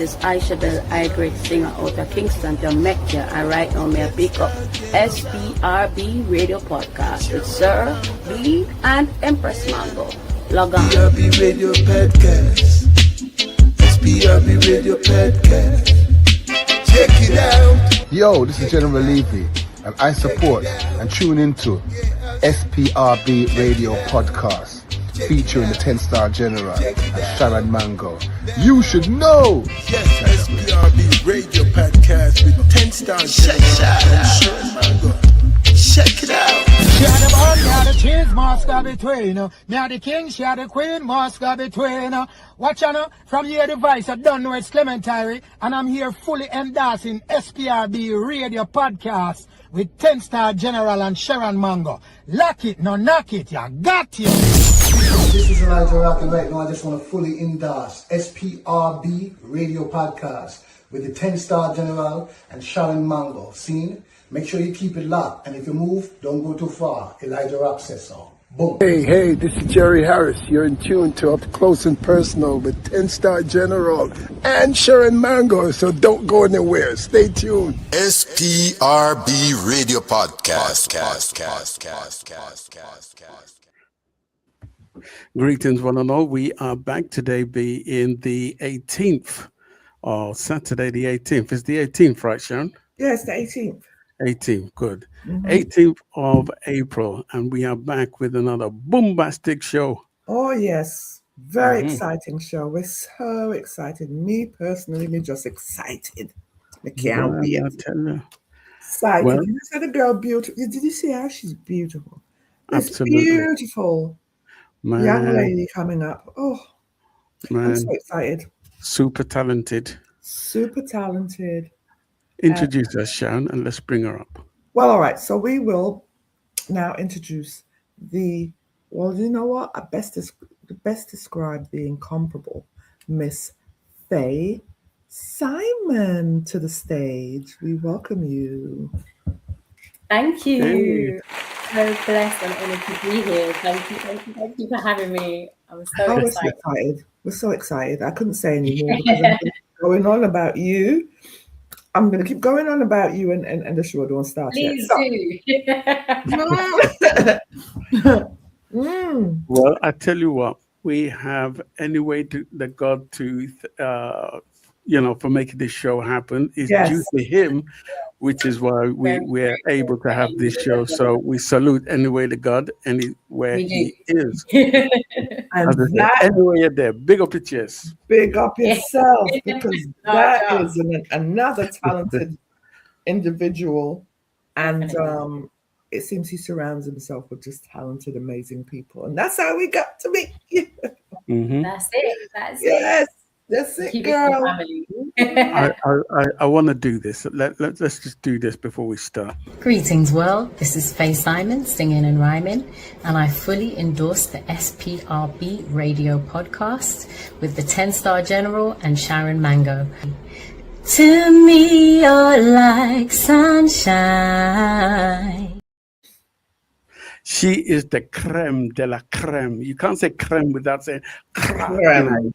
is Aisha the I-Great singer out of Kingston, Jamaica. And right now, may I pick up SPRB Radio Podcast with Sir B and Empress Mango. Log on. SPRB Radio Podcast. SPRB Radio Podcast. Check it out. Yo, this is General Levy, and I support and tune into SPRB Radio Podcast, featuring the 10-star General and Sharon Mango. You should know! Yes, SPRB Radio Podcast with 10-star General and Sharon Mango. Check it out. She had the bun, she had the cheese, must go between. Me had the king, she had the queen, must go between. Watch out, from here device, I don't know it's Clementine, and I'm here fully endorsing SPRB Radio Podcast with 10-star General and Sharon Mango. Lock it, no knock it, you got it. This is Elijah Rock, and right now I just want to fully endorse SPRB Radio Podcast with the 10-star General and Sharon Mango. Seen? Make sure you keep it locked, and if you move, don't go too far. Elijah Rock says so. Boom. Hey, this is Jerry Harris. You're in tune to Up Close and Personal with 10-star General and Sharon Mango, so don't go anywhere. Stay tuned. SPRB Radio Podcast. Greetings, one and all. We are back today, being the 18th, or Saturday the 18th. It's the 18th, right, Sharon? Yes, the 18th. 18th, good. 18th of April, and we are back with another bombastic show. Oh, yes. Very exciting show. We're so excited. Me personally, me just excited. I can't wait. Excited. Well, You said the girl beautiful. Did you see how she's beautiful? It's absolutely. beautiful. Man, Young lady coming up. Oh, man, I'm so excited. super talented. Super talented. Introduce us, Sharon, and let's bring her up. Well, all right. So we will now introduce you know what? I best describe the incomparable Miss Fae Simon to the stage. We welcome you. Thank you. Hey. So blessed and honored to be here. Thank you for having me. I'm so Oh, excited. We're so excited. I couldn't say any more because I'm going on about you. I'm going to keep going on about you and the show don't start Please yet. do. Well, I tell you what, we have any way that God to, for making this show happen is due to Him, which is why we're able to have this show. So we salute anyway to God, anywhere He is. And anyway you're there, big up your chest. big up yourself because that is another talented individual. And it seems he surrounds himself with just talented, amazing people. And that's how we got to meet you. That's it. Yes. That's it, Keep girl. I want to do this. Let's just do this before we start. Greetings, world. This is Fae Simon, singing and rhyming, and I fully endorse the SPRB Radio Podcast with the 10-star General and Sharon Mango. To me, you're like sunshine. She is the creme de la creme. You can't say creme without saying creme.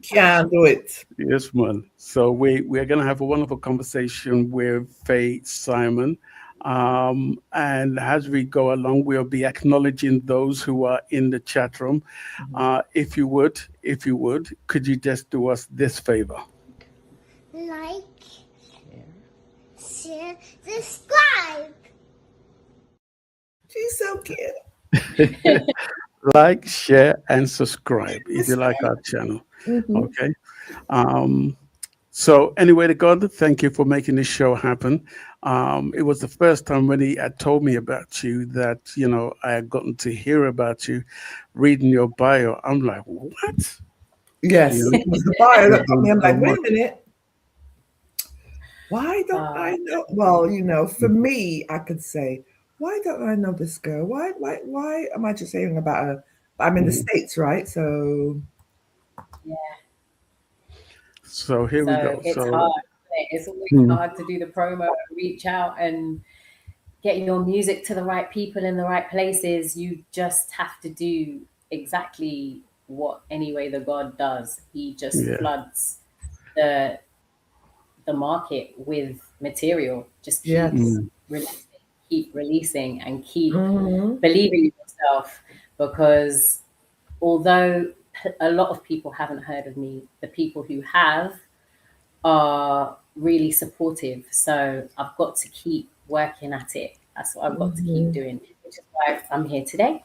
Can't do it. Yes, man. So we're going to have a wonderful conversation with Fae Simon. And as we go along, we'll be acknowledging those who are in the chat room. If you would, could you just do us this favor? Like, share, subscribe. She's so cute. Like, share, and subscribe if you like our channel. Okay. So anyway, to God, thank you for making this show happen. It was the first time when he had told me about you that, I had gotten to hear about you, reading your bio. I'm like, what? Yes, it was the bio that got me. I'm like, wait a minute. Why don't I know? Well, for me, I could say, why don't I know this girl? Why am I just hearing about her? I'm in the States, right? So Yeah. So here we go. It's So hard. It's always hard to do the promo and reach out and get your music to the right people in the right places. You just have to do exactly what anyway the God does. He just Yeah. floods the market with material. Just Yes. keep releasing, and keep Mhm. believing in yourself, because although a lot of people haven't heard of me, the people who have are really supportive. So I've got to keep working at it. That's what I've got to keep doing, which is why I'm here today.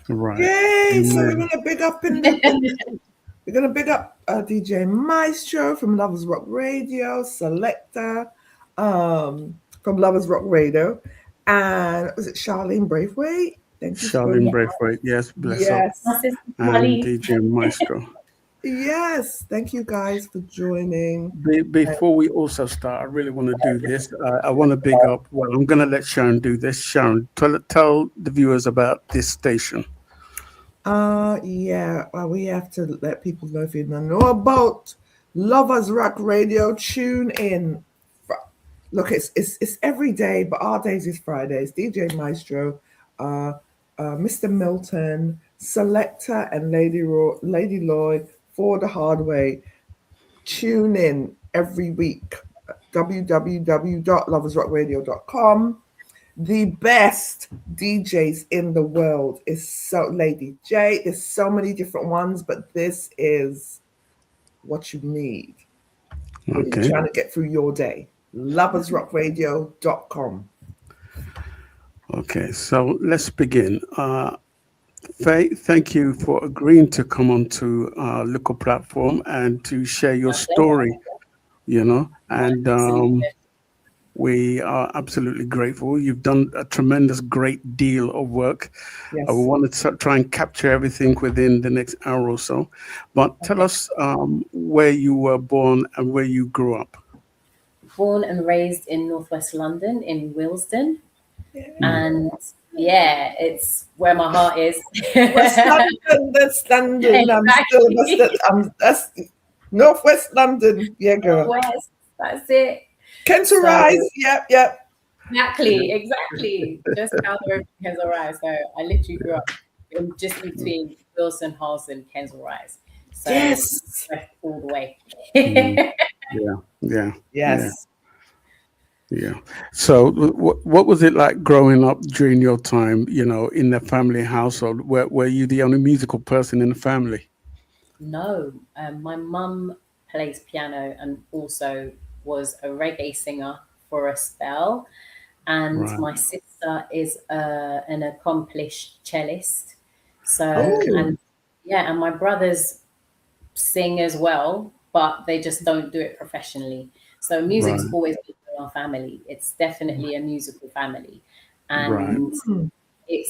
Right. Yay! So we're Amen. gonna big up we're gonna big up DJ Maestro from Lovers Rock Radio, Selector from Lovers Rock Radio, and was it Charlene Braithwaite? Thank you so Charlene much. Braithwaite, yes, bless her. Yes, My sister And Molly. DJ Maestro. yes. Thank you guys for joining. Before we also start, I really want to do this. I want to big up. Well, I'm going to let Sharon do this. Sharon, tell the viewers about this station. Yeah. Well, we have to let people know if you don't know about Lovers Rock Radio. Tune in. Look, it's every day, but our days is Fridays. DJ Maestro, Mr. Milton, Selector, and Lady Lloyd for the hard way. Tune in every week. www.loversrockradio.com. The best DJs in the world is Lady J. There's so many different ones, but this is what you need when you're trying to get through your day. Loversrockradio.com. Okay, so let's begin. Faye, thank you for agreeing to come onto our local platform and to share your story, and we are absolutely grateful. You've done a tremendous, great deal of work. Yes. I wanted to try and capture everything within the next hour or so. But tell us where you were born and where you grew up. Born and raised in Northwest London, in Willesden. And yeah, it's where my heart is. West London, that's London. Exactly. That's Northwest Londden. Yeah, girl. Northwest, that's it. Kensal Rise. Yep. Exactly. Just down the road from Kensal Rise. So I literally grew up just between Wilson, Halston, Kensal Rise. So yes, all the way. Yes. Yeah. So what was it like growing up during your time, in the family household? Were you the only musical person in the family? No. My mum plays piano and also was a reggae singer for a spell. And my sister is an accomplished cellist. So, and my brothers sing as well, but they just don't do it professionally. So music's always been in our family. It's definitely a musical family. And it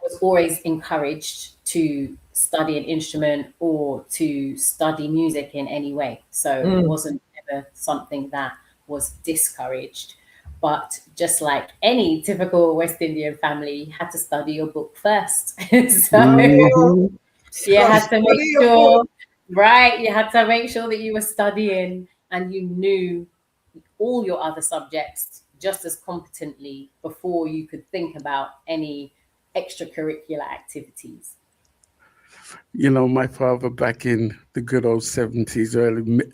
was always encouraged to study an instrument or to study music in any way. So it wasn't ever something that was discouraged. But just like any typical West Indian family, you had to study your book first. So you had to make sure, you had to make sure that you were studying and you knew all your other subjects just as competently before you could think about any extracurricular activities. My father back in the good old 70s,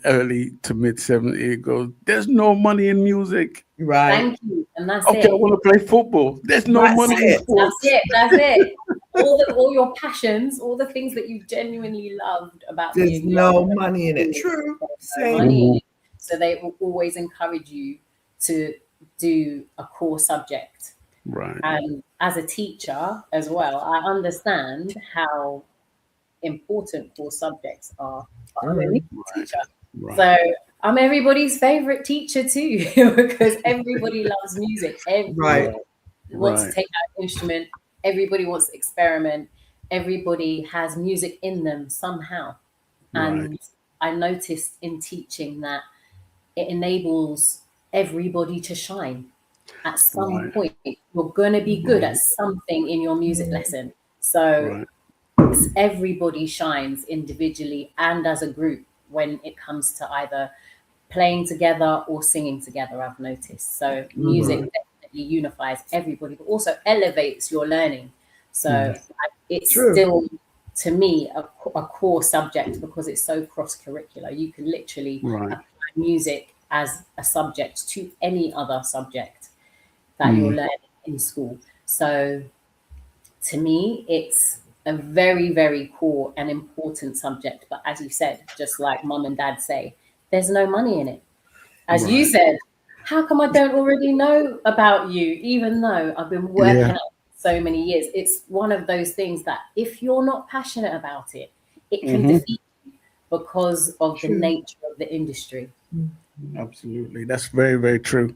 early to mid 70s, goes, "There's no money in music." Right. Thank you. And that's okay, it. I want to play football. There's no money in sports. That's it. All your passions, all the things that you genuinely loved about there's no money in it. True. Money. So they will always encourage you to do a core subject. Right. And as a teacher as well, I understand how important core subjects are. I'm a teacher. So I'm everybody's favorite teacher too, because everybody loves music. Everybody wants to take out an instrument. Everybody wants to experiment. Everybody has music in them somehow. And I noticed in teaching that it enables everybody to shine. At some point, you're going to be good at something in your music lesson. So everybody shines individually and as a group when it comes to either playing together or singing together, I've noticed. So music definitely unifies everybody, but also elevates your learning. So it's still to me, a core subject because it's so cross-curricular. You can literally apply music as a subject to any other subject that you're learning in school. So to me, it's a very, very core and important subject. But as you said, just like mum and dad say, there's no money in it. As you said, how come I don't already know about you, even though I've been working out so many years? It's one of those things that if you're not passionate about it, it can defeat you because of the nature of the industry. Absolutely. That's very, very true.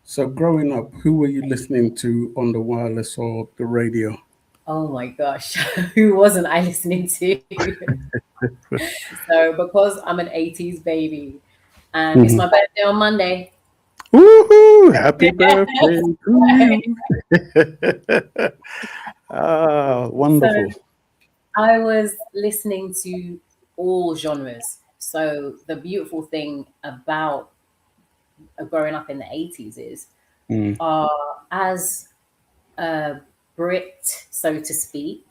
So growing up, who were you listening to on the wireless or the radio? Oh my gosh, who wasn't I listening to? So because I'm an 80s baby and it's my birthday on Monday. Woohoo! Happy birthday to you. Wonderful. So I was listening to all genres. So the beautiful thing about growing up in the 80s is as a Brit, so to speak,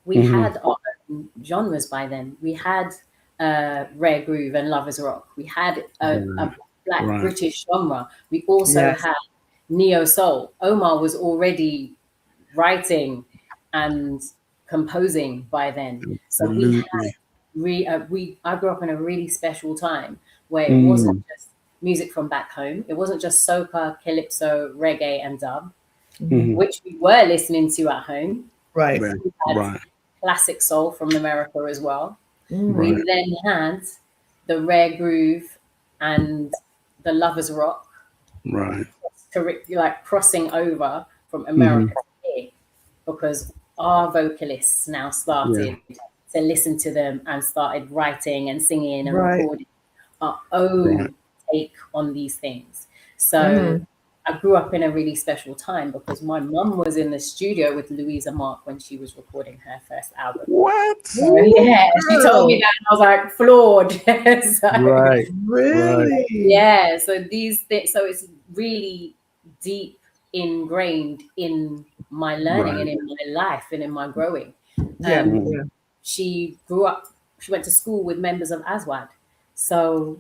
we had our own genres by then. We had rare groove and lovers rock. We had a black British genre. We also had neo soul. Omar was already writing and composing by then. So we had I grew up in a really special time where it wasn't just music from back home. It wasn't just soca, calypso, reggae, and dub, which we were listening to at home. Right. We had classic soul from America as well. We then had the rare groove and the lovers rock, like crossing over from America to here, because our vocalists now started to listen to them and started writing and singing and recording our own take on these things. So I grew up in a really special time because my mum was in the studio with Louisa Mark when she was recording her first album. What? So, yeah, she told me that and I was like floored. So, Really? Yeah. So these things, so it's really deep ingrained in my learning and in my life and in my growing. She grew up, she went to school with members of Aswad. So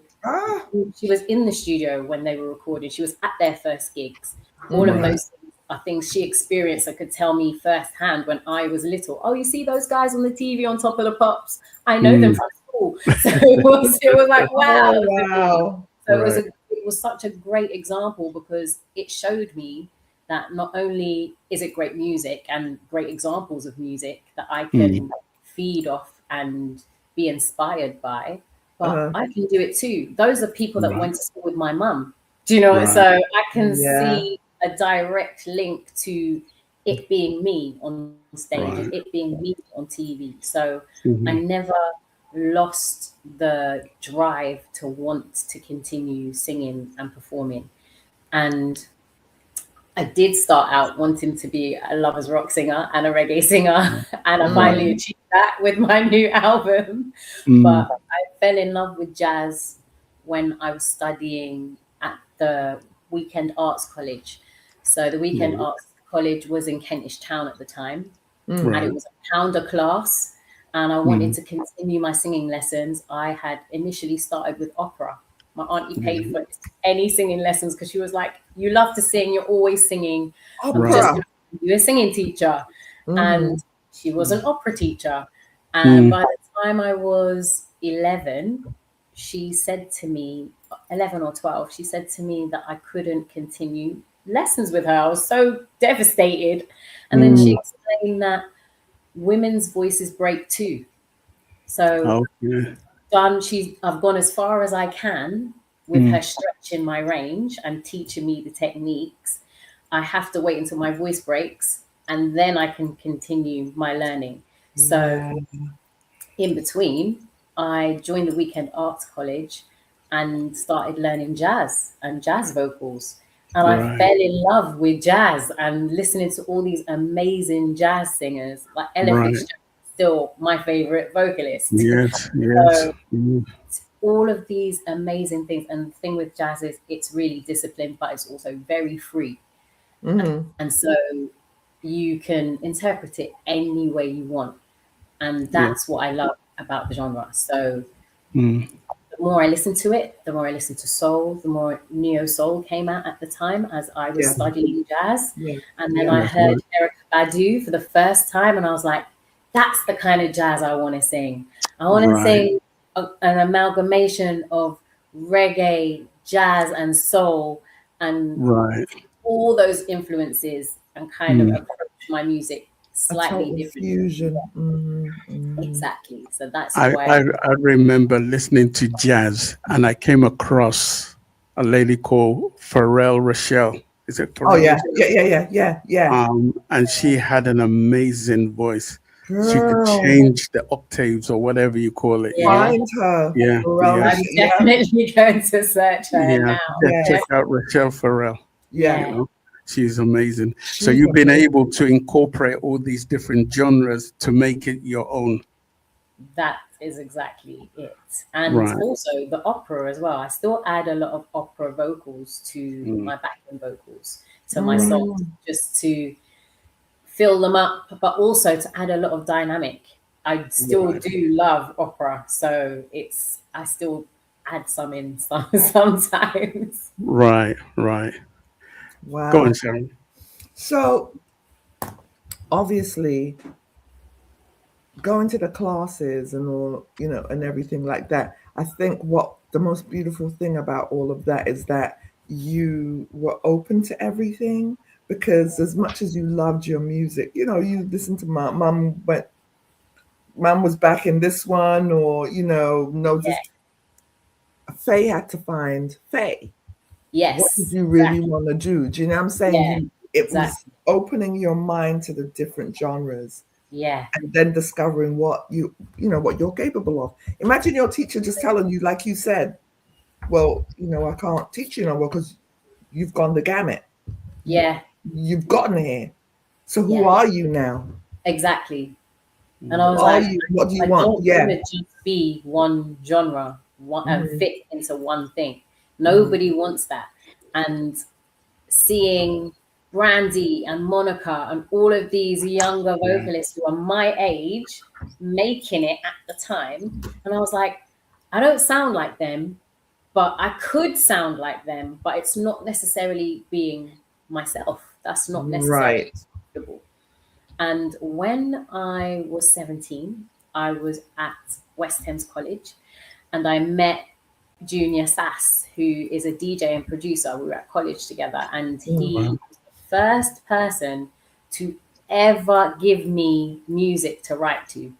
she was in the studio when they were recording. She was at their first gigs. All of those things are things she experienced and could tell me firsthand when I was little. Oh, you see those guys on the TV on Top of the Pops? I know them from school. So it was like, wow. Oh, wow. So it was such a great example because it showed me that not only is it great music and great examples of music that I can feed off and be inspired by, but I can do it too. Those are people that went to school with my mum. Do you know? So I can see a direct link to it being me on stage and it being me on TV. So I never lost the drive to want to continue singing and performing. And I did start out wanting to be a lovers rock singer and a reggae singer, and I finally achieved that with my new album. But I fell in love with jazz when I was studying at the Weekend Arts College. So the Weekend Arts College was in Kentish Town at the time, and it was a pounder class, and I wanted to continue my singing lessons. I had initially started with opera. My auntie paid for any singing lessons because she was like, you love to sing, you're always singing. I'm just going to be a singing teacher. And she was an opera teacher. And by the time I was 11, she said to me, 11 or 12, she said to me that I couldn't continue lessons with her. I was so devastated. And then she explained that women's voices break too. So I've gone as far as I can with her stretching my range and teaching me the techniques. I have to wait until my voice breaks and then I can continue my learning. So in between, I joined the Weekend Arts College and started learning jazz and jazz vocals. And I fell in love with jazz and listening to all these amazing jazz singers, like Ella Fitzgerald, still my favorite vocalist. So all of these amazing things. And the thing with jazz is it's really disciplined, but it's also very free. And so you can interpret it any way you want. And that's what I love about the genre. So Mm. the more I listened to it, the more I listened to soul, the more neo soul came out at the time as I was studying jazz. And then I heard Erykah Badu for the first time, and I was like, that's the kind of jazz I want to sing. I want to sing an amalgamation of reggae, jazz, and soul, and all those influences, and kind of approach my music slightly different. Fusion. Exactly. So that's I why remember listening to jazz, and I came across a lady called Pharrell Rochelle. Is it Pharrell? Oh yeah. And she had an amazing voice. Girl. She could change the octaves or whatever you call it. Find her. Yeah. I'm definitely going to search her now. Check out Rochelle Pharrell. Yeah. You know, she's amazing. So you've been able to incorporate all these different genres to make it your own. That is exactly it. And also the opera as well. I still add a lot of opera vocals to my backing vocals to my songs, just to fill them up, but also to add a lot of dynamic. I still do love opera, so I still add some in sometimes. Right. Wow. Go on, Sharon. So obviously going to the classes and all, and everything like that, I think what the most beautiful thing about all of that is that you were open to everything, because as much as you loved your music, you listen to mom, but mom was back in this one, or Fae had to find Fae. Yes. What did you really want to do? Do you know what I'm saying? It was opening your mind to the different genres. Yeah. And then discovering what what you're capable of. Imagine your teacher just telling you, like you said, well, I can't teach you no more because you've gone the gamut. Yeah. You've gotten here. So who are you now? Exactly. And I was like, what do you want? I don't want to just be one genre, and fit into one thing. Nobody wants that. And seeing Brandy and Monica and all of these younger vocalists who are my age making it at the time, and I was like, I don't sound like them, but I could sound like them, but it's not necessarily being myself. That's not necessarily acceptable. And when I was 17, I was at West Thames College, and I met Junior Sass, who is a DJ and producer. We were at college together, and he was the first person to ever give me music to write to.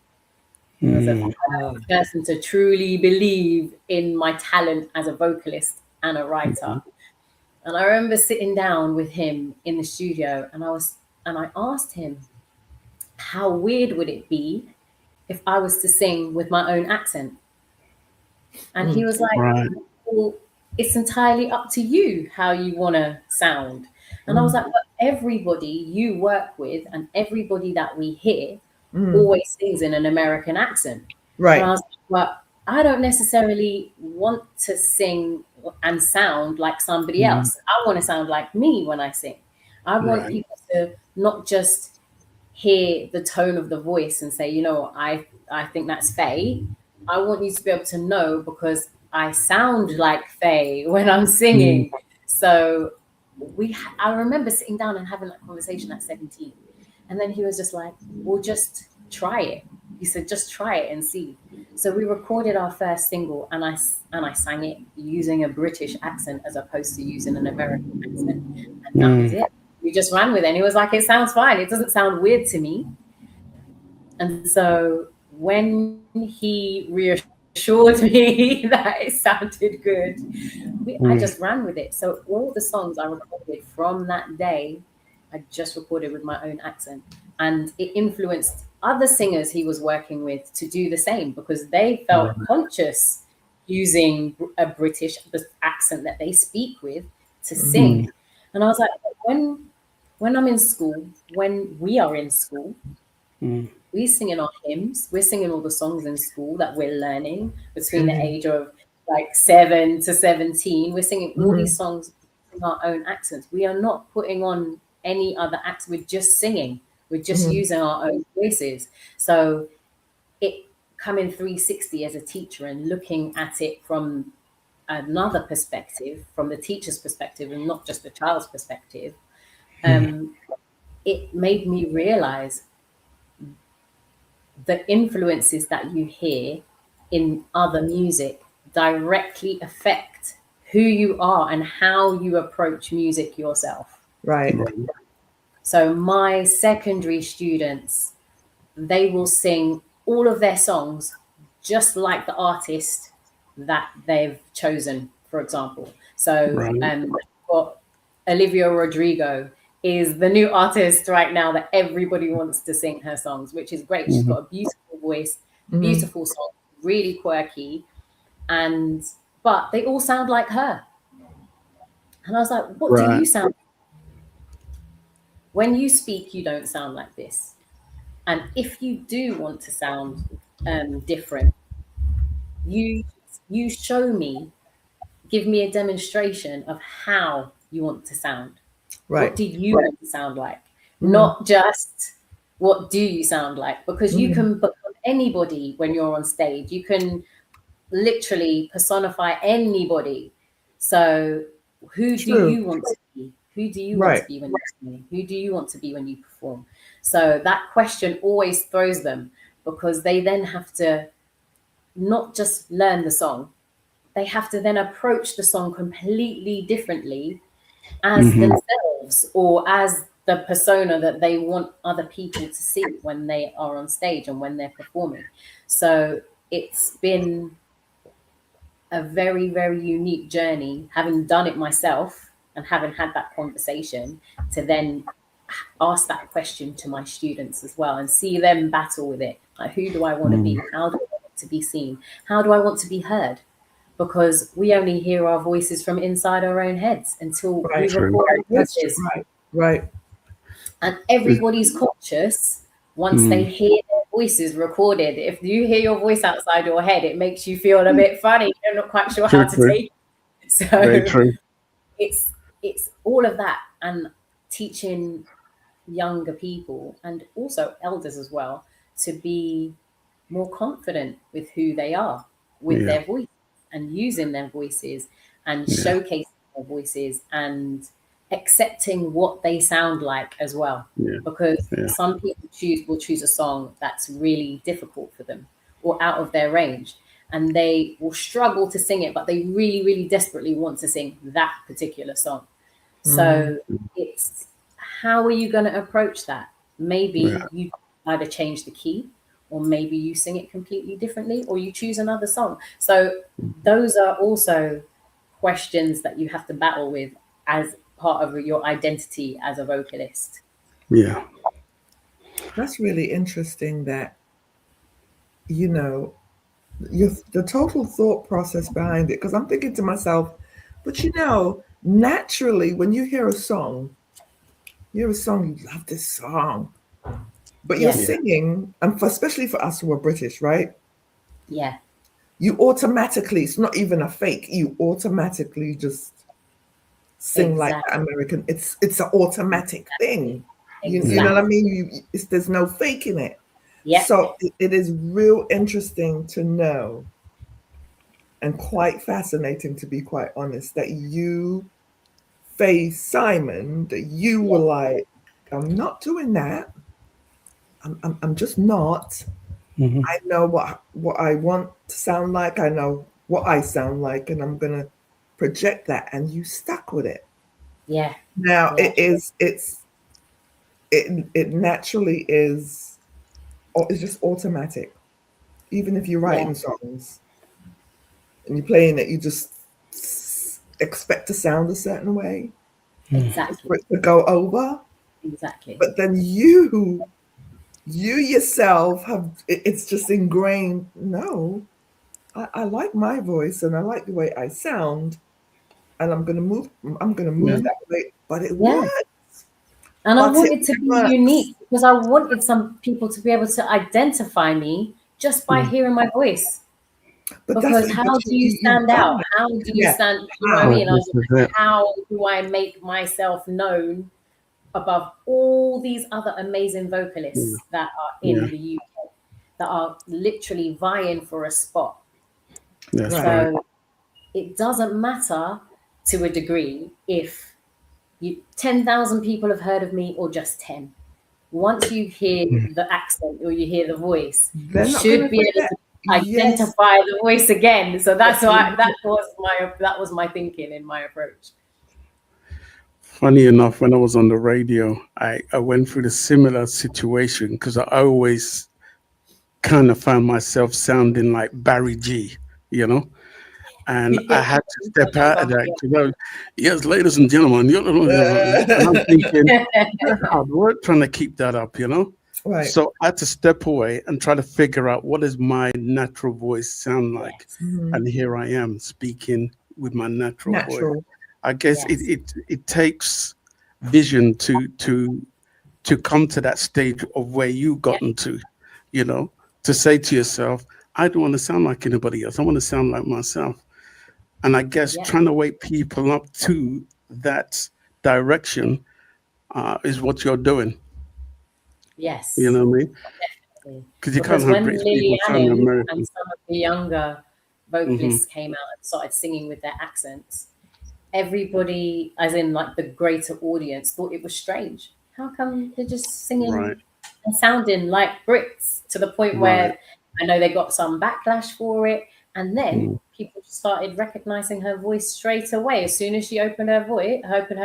He was the first person to truly believe in my talent as a vocalist and a writer. And I remember sitting down with him in the studio, and I asked him, how weird would it be if I was to sing with my own accent? And he was like, well, it's entirely up to you how you want to sound. And I was like, but everybody you work with and everybody that we hear always sings in an American accent. Right. And I was like, well, I don't necessarily want to sing and sound like somebody else. I want to sound like me when I sing. I want people to not just hear the tone of the voice and say, I think that's Faye. I want you to be able to know because I sound like Faye when I'm singing. So I remember sitting down and having that conversation at 17. And then he was just like, well, just try it. He said, just try it and see. So we recorded our first single, and I sang it using a British accent as opposed to using an American accent. And that was it. We just ran with it. And he was like, it sounds fine. It doesn't sound weird to me. And so when he reassured me that it sounded good, I just ran with it. So all the songs I recorded from that day, I just recorded with my own accent. And it influenced other singers he was working with to do the same, because they felt conscious using a British accent that they speak with to sing. And I was like, when I'm in school, when we are in school, we're singing our hymns, we're singing all the songs in school that we're learning between the age of like 7 to 17. We're singing all these songs in our own accents. We are not putting on any other accent. We're just singing. We're just using our own voices. So it coming 360 as a teacher and looking at it from another perspective, from the teacher's perspective and not just the child's perspective, it made me realize the influences that you hear in other music directly affect who you are and how you approach music yourself. Right. So my secondary students, they will sing all of their songs just like the artist that they've chosen, for example. So got Olivia Rodrigo is the new artist right now that everybody wants to sing her songs, which is great. She's got a beautiful voice, beautiful song, really quirky, but they all sound like her. And I was like, what do you sound like? When you speak, you don't sound like this. And if you do want to sound different, you show me, give me a demonstration of how you want to sound. Right. What do you want to sound like? Not just what do you sound like? Because you can become anybody when you're on stage. You can literally personify anybody. So who do you want to be? Who do you want to be when you're singing? Who do you want to be when you perform? So that question always throws them, because they then have to not just learn the song, they have to then approach the song completely differently as themselves, or as the persona that they want other people to see when they are on stage and when they're performing. So it's been a very, very unique journey, having done it myself and having had that conversation, to then ask that question to my students as well and see them battle with it. Like, who do I want to be? How do I want to be seen? How do I want to be heard? Because we only hear our voices from inside our own heads until we record our voices. Right. And everybody's conscious once they hear their voices recorded. If you hear your voice outside your head, it makes you feel a bit funny. You're not quite sure how to take it. So it's all of that, and teaching younger people and also elders as well to be more confident with who they are, with their voice, and using their voices and showcasing their voices and accepting what they sound like as well. Because some people will choose a song that's really difficult for them or out of their range, and they will struggle to sing it, but they really, really desperately want to sing that particular song. So it's, how are you going to approach that? Maybe you either change the key, or maybe you sing it completely differently, or you choose another song. So those are also questions that you have to battle with as part of your identity as a vocalist. Yeah. That's really interesting that, the total thought process behind it. Because I'm thinking to myself, but naturally, when you hear a song, you love this song, but you're singing, and especially for us who are British, right? Yeah. You automatically, it's not even a fake, you automatically just sing like American. It's an automatic thing. You know what I mean? There's no fake in it. Yeah. So it is real interesting to know, and quite fascinating, to be quite honest, that you, Fae Simon, that you were like, I'm not doing that. I'm just not. I know what I want to sound like. I know what I sound like, and I'm gonna project that. And you stuck with it. Yeah. Now it naturally is. It's just automatic. Even if you're writing songs and you're playing it, you just expect to sound a certain way. Exactly. For it to go over. Exactly. But then you yourself it's just ingrained. No, I like my voice and I like the way I sound, and I'm gonna move that way. But it works. And I wanted to be unique, because I wanted some people to be able to identify me just by hearing my voice. But because how do you stand out? How do you stand? You know what I mean? I was like, how do I make myself known above all these other amazing vocalists that are in the UK? that are literally vying for a spot. That's So right. it doesn't matter to a degree if 10,000 people have heard of me or just 10. Once you hear the accent or you hear the voice, you They're not should gonna be able forget. to Yes. identify the voice again. So that's why that was my thinking in my approach. Funny enough, when I was on the radio, I went through the similar situation because I always kind of found myself sounding like Barry G, you know? And I had to step out of that because yes, ladies and gentlemen, and I'm thinking, that's hard work trying to keep that up, you know? Right. So I had to step away and try to figure out what does my natural voice sound like. And here I am speaking with my natural voice. I guess it takes vision to come to that stage of where you gotten to, you know, to say to yourself, I don't want to sound like anybody else. I want to sound like myself. And I guess trying to wake people up to that direction is what you're doing. Yes. You know what I mean? Because you can't have when British Lily people sounding Allen American. and some of the younger vocalists came out and started singing with their accents, everybody, as in like the greater audience, thought it was strange. How come they're just singing and sounding like Brits, to the point where I know they got some backlash for it. And then people started recognizing her voice straight away. As soon as she opened her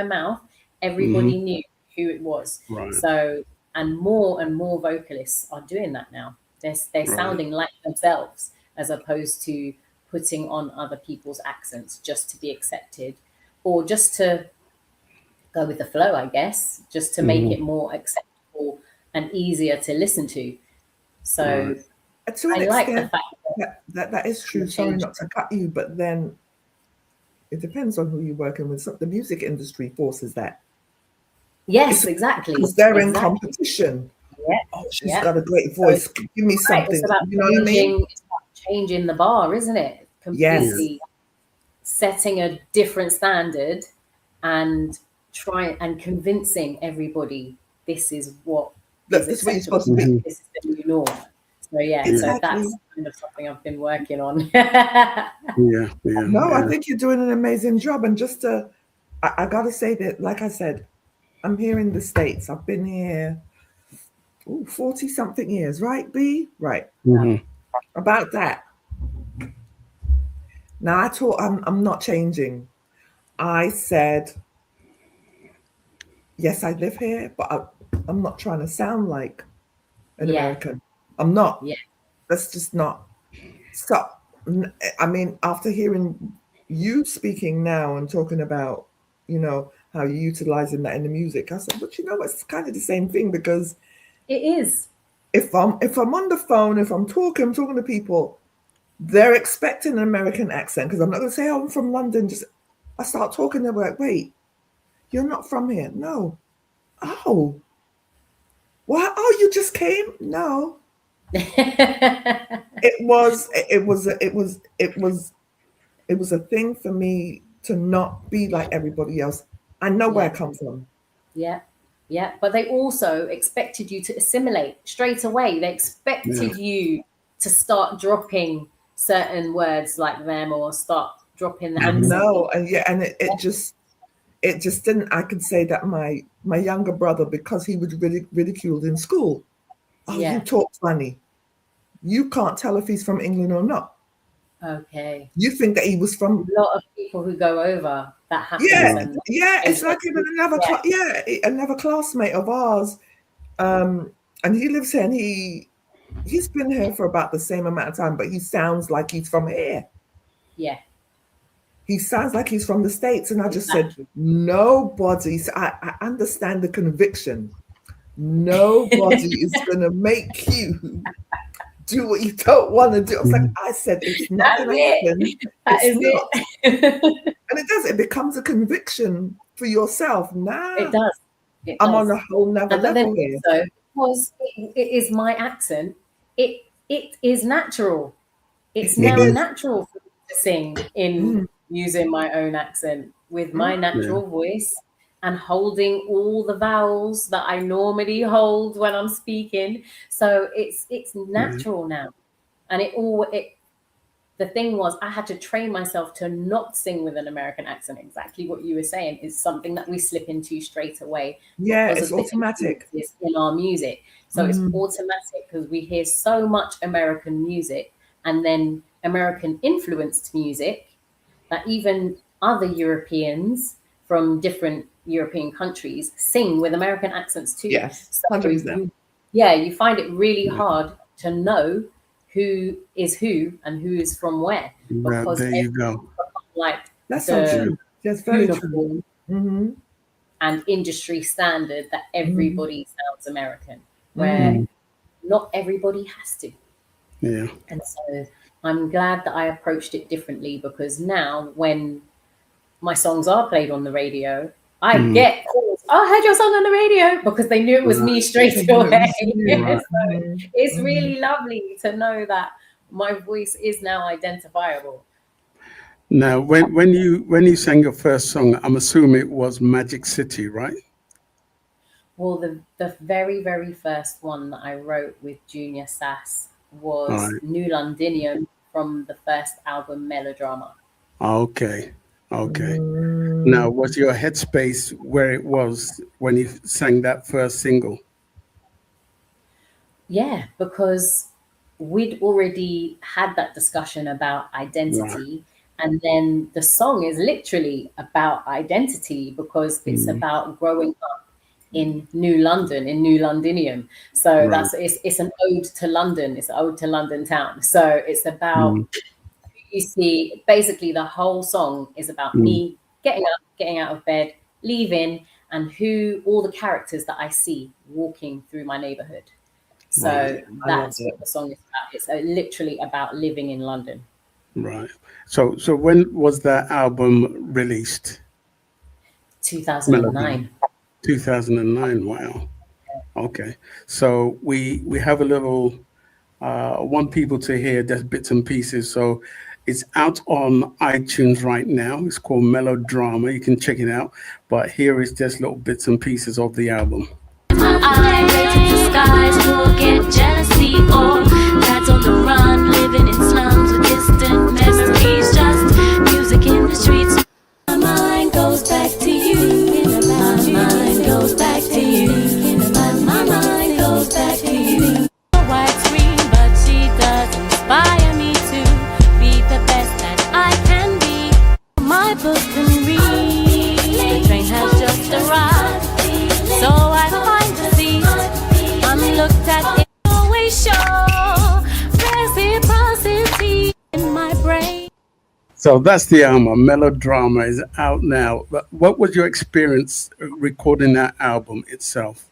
mouth, everybody knew who it was. So, and more vocalists are doing that now. They're sounding like themselves, as opposed to putting on other people's accents just to be accepted, or just to go with the flow, I guess, just to make it more acceptable and easier to listen to. So to an I like the extent, fact that is true. Sorry not to cut you, but then it depends on who you're working with. So the music industry forces that. Yes, exactly. Because they're in competition. Yeah. Oh, she's got a great voice. So, give me something. It's about you know what I mean? It's about changing the bar, isn't it? Completely setting a different standard and convincing everybody this is what is acceptable. This is the new norm. So so that's kind of something I've been working on. I think you're doing an amazing job. And just I gotta say that, like I said, I'm here in the States. I've been here 40 something years, right, B? Right. About that. Now I'm not changing. I said, yes, I live here, but I'm not trying to sound like an American. I'm not. That's just not. So, I mean, after hearing you speaking now and talking about, you know, how you're utilizing that in the music, I said, but you know, it's kind of the same thing, because it is. If I'm on the phone, if I'm talking to people, they're expecting an American accent, because I'm not going to say, oh, I'm from London. Just I start talking, they're like, wait, you're not from here? No. Oh. What? Oh, you just came? No. It was a thing for me to not be like everybody else. I know where I come from. Yeah, but they also expected you to assimilate straight away. They expected you to start dropping certain words like them, or start dropping the accent. No, and it just didn't. I could say that my younger brother, because he was ridiculed in school. Oh, you talk funny. You can't tell if he's from England or not. Okay. You think that he was from... A lot of people who go over, that happens. It's like even another classmate of ours, and he lives here, and he's been here for about the same amount of time, but he sounds like he's from here. Yeah. He sounds like he's from the States, and I just said, nobody... I understand the conviction. Nobody is going to make you do what you don't want to do. I was like, I said, it's not going to happen. It's not. And it does. It becomes a conviction for yourself. Nah. It does. I'm on a whole nother level here. So, because it is my accent, it is natural. It's now natural for me to sing in using my own accent with my natural voice and holding all the vowels that I normally hold when I'm speaking. So it's natural now. And the thing was, I had to train myself to not sing with an American accent. Exactly what you were saying is something that we slip into straight away. Yeah, because it's automatic in our music. So it's automatic because we hear so much American music and then American influenced music that even other Europeans from different European countries sing with American accents too. Yes, so 100%. you find it really hard to know who is who and who is from where, because there you go. Like that's so true. That's very uniform true. And industry standard that everybody sounds American, where not everybody has to. Yeah. And so I'm glad that I approached it differently, because now when my songs are played on the radio, I get calls, "Oh, I heard your song on the radio," because they knew it was me straight away. So it's really lovely to know that my voice is now identifiable. Now, when you sang your first song, I'm assuming it was Magic City, right? Well, the very, very first one that I wrote with Junior Sass was New Londinium from the first album, Melodrama. Okay. Now, was your headspace where it was when you sang that first single? Yeah, because we'd already had that discussion about identity. And then the song is literally about identity, because it's about growing up in New London, in New Londinium. So it's an ode to London. It's an ode to London town. So it's about, you see, basically the whole song is about me getting up, getting out of bed, leaving, and who all the characters that I see walking through my neighborhood. So that's what the song is about. It's literally about living in London. Right. So when was that album released? 2009. 2009. Wow. Okay. So we have a little want people to hear just bits and pieces. So it's out on iTunes right now. It's called Melodrama. You can check it out. But here is just little bits and pieces of the album. I raise the skies, will get jealousy, or that's on the run, living in slums with distant memories, just music in the streets. My mind goes back to you. My mind goes back to you. My mind goes back to you. White screen, but she does inspire me to be the best that I can be. My book can read. The train has just arrived, so I find the seat. I'm looked at, it always show reciprocity in my brain. So that's the album. Melodrama is out now. But what was your experience recording that album itself?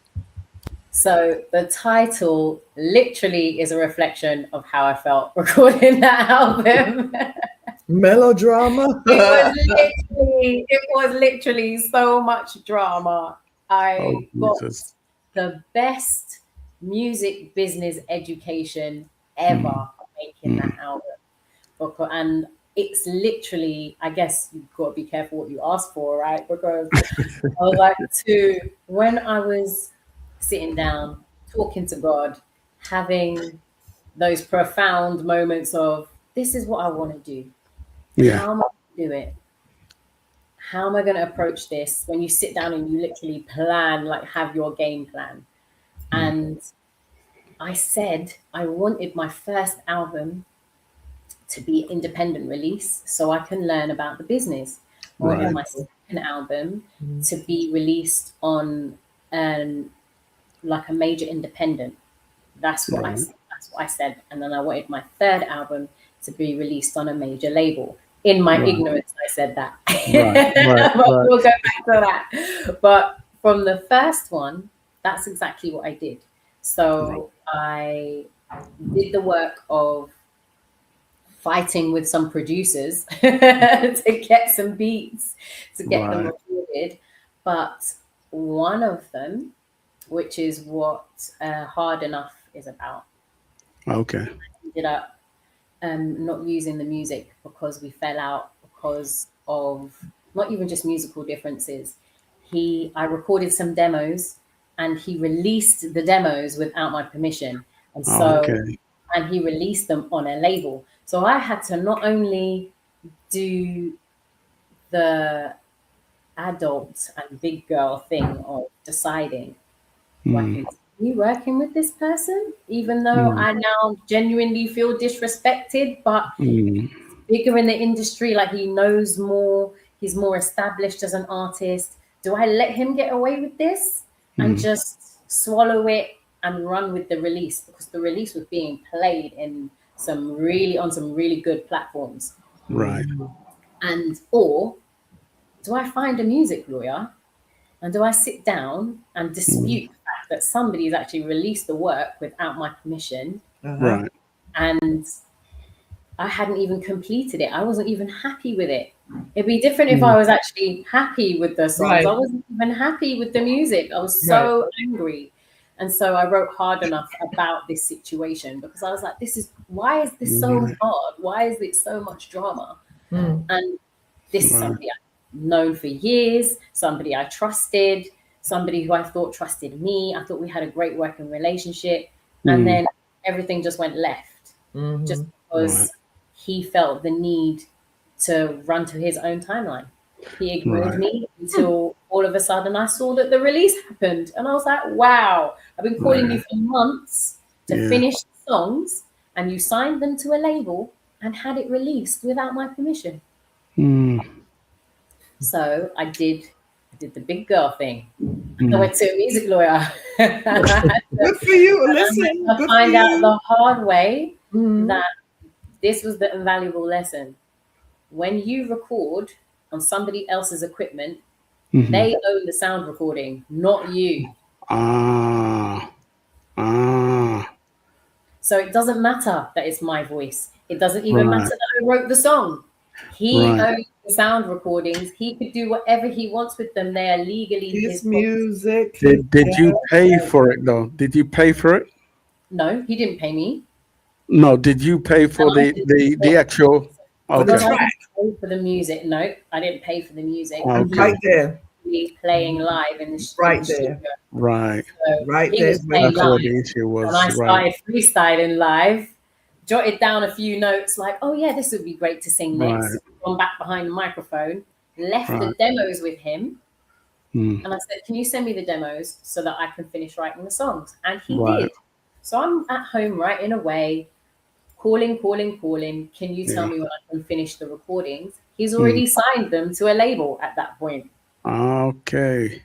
So the title literally is a reflection of how I felt recording that album. Melodrama. It was literally so much drama. I got the best music business education ever making that album. And it's literally, I guess you've got to be careful what you ask for, right? Because I was like, when I was sitting down, talking to God, having those profound moments of, this is what I want to do. Yeah. How am I going to do it? How am I going to approach this? When you sit down and you literally plan, like have your game plan. And I said I wanted my first album to be independent release so I can learn about the business. I wanted my second album to be released on like a major independent. That's what I said. And then I wanted my third album to be released on a major label. In my ignorance, I said that. But we'll go back to that. But from the first one, that's exactly what I did. So I did the work of fighting with some producers to get some beats, to get them recorded. But one of them, which is what Hard Enough is about. Okay. I ended up not using the music because we fell out because of not even just musical differences. I recorded some demos, and he released the demos without my permission. And so, and he released them on a label. So I had to not only do the adult and big girl thing of deciding, do I continue working with this person, even though I now genuinely feel disrespected, but bigger in the industry, like he knows more, he's more established as an artist. Do I let him get away with this and just swallow it and run with the release? Because the release was being played in on some really good platforms. Right. And or do I find a music lawyer and do I sit down and dispute the fact that somebody's actually released the work without my permission? Right. And I hadn't even completed it. I wasn't even happy with it. It'd be different if I was actually happy with the songs. I wasn't even happy with the music. I was so angry. And so I wrote hard enough about this situation because I was like, why is this so hard? Why is it so much drama? And this is somebody I've known for years, somebody I trusted, somebody who I thought trusted me. I thought we had a great working relationship. And then everything just went left just because he felt the need to run to his own timeline. He ignored me until all of a sudden I saw that the release happened. And I was like, wow, I've been calling you for months to finish the songs, and you signed them to a label and had it released without my permission. So I did the big girl thing. I went to a music lawyer. Good for you. Listen, to find out the hard way that this was the invaluable lesson. When you record on somebody else's equipment, they own the sound recording, not you. So it doesn't matter that it's my voice. It doesn't even matter that I wrote the song. He owns the sound recordings. He could do whatever he wants with them. They are legally his music. Did you pay for it though? Did you pay for it? No, he didn't pay me. No, did you pay for the actual? Okay. I didn't pay for the music. No, I didn't pay for the music. Right there. Playing live in the studio. Right. So right he there. was playing That's what live, the issue was. and I started freestyling live. Jotted down a few notes like, oh yeah, this would be great to sing next. Gone back behind the microphone, left the demos with him. And I said, can you send me the demos so that I can finish writing the songs? And he did. So I'm at home writing away, calling. Can you tell me when I can finish the recordings? He's already signed them to a label at that point. Okay.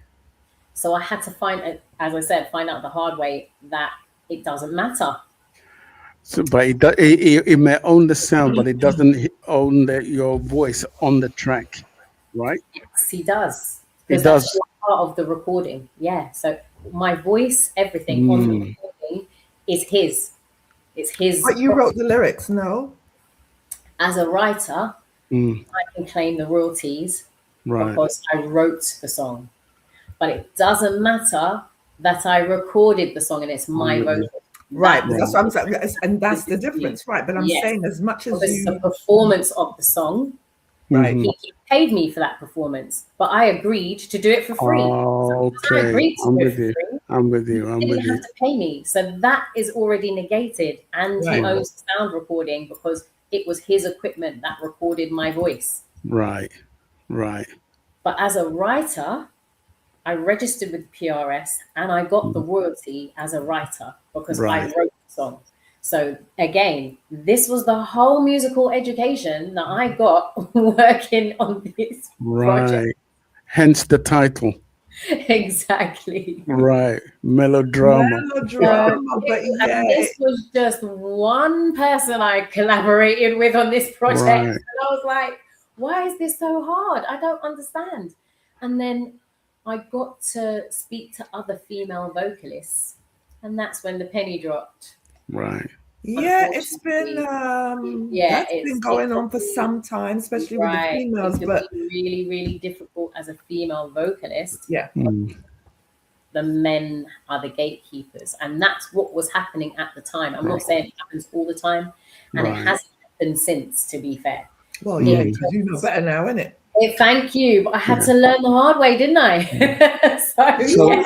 So I had to find out the hard way that it doesn't matter. So, but it may own the sound, but it doesn't own your voice on the track, right? Yes, he does. It That's does. part of the recording. Yeah. So my voice, everything on the recording is his. It's his. But you wrote the lyrics, no? As a writer, I can claim the royalties because I wrote the song. But it doesn't matter that I recorded the song and it's my vocal. Right, that's what I'm saying, and that's the difference, right? But I'm saying as much as it's the performance of the song, right? He paid me for that performance, but I agreed to do it for free. Okay, I'm with you. He didn't have to pay me, so that is already negated, and he owns the sound recording because it was his equipment that recorded my voice. Right. But as a writer, I registered with PRS and I got the royalty as a writer because I wrote the song. So again, this was the whole musical education that I got working on this project. Hence the title. Exactly. Right. Melodrama. But this was just one person I collaborated with on this project. And I was like, why is this so hard? I don't understand. And then I got to speak to other female vocalists, and that's when the penny dropped. Right. Yeah, it's been that's been going on for some time, especially with the females. But really, really difficult as a female vocalist. Yeah. The men are the gatekeepers, and that's what was happening at the time. I'm not saying it happens all the time, and it hasn't happened since, to be fair. Well, yeah, because you know better now, innit? Thank you. But I had to learn the hard way, didn't I? So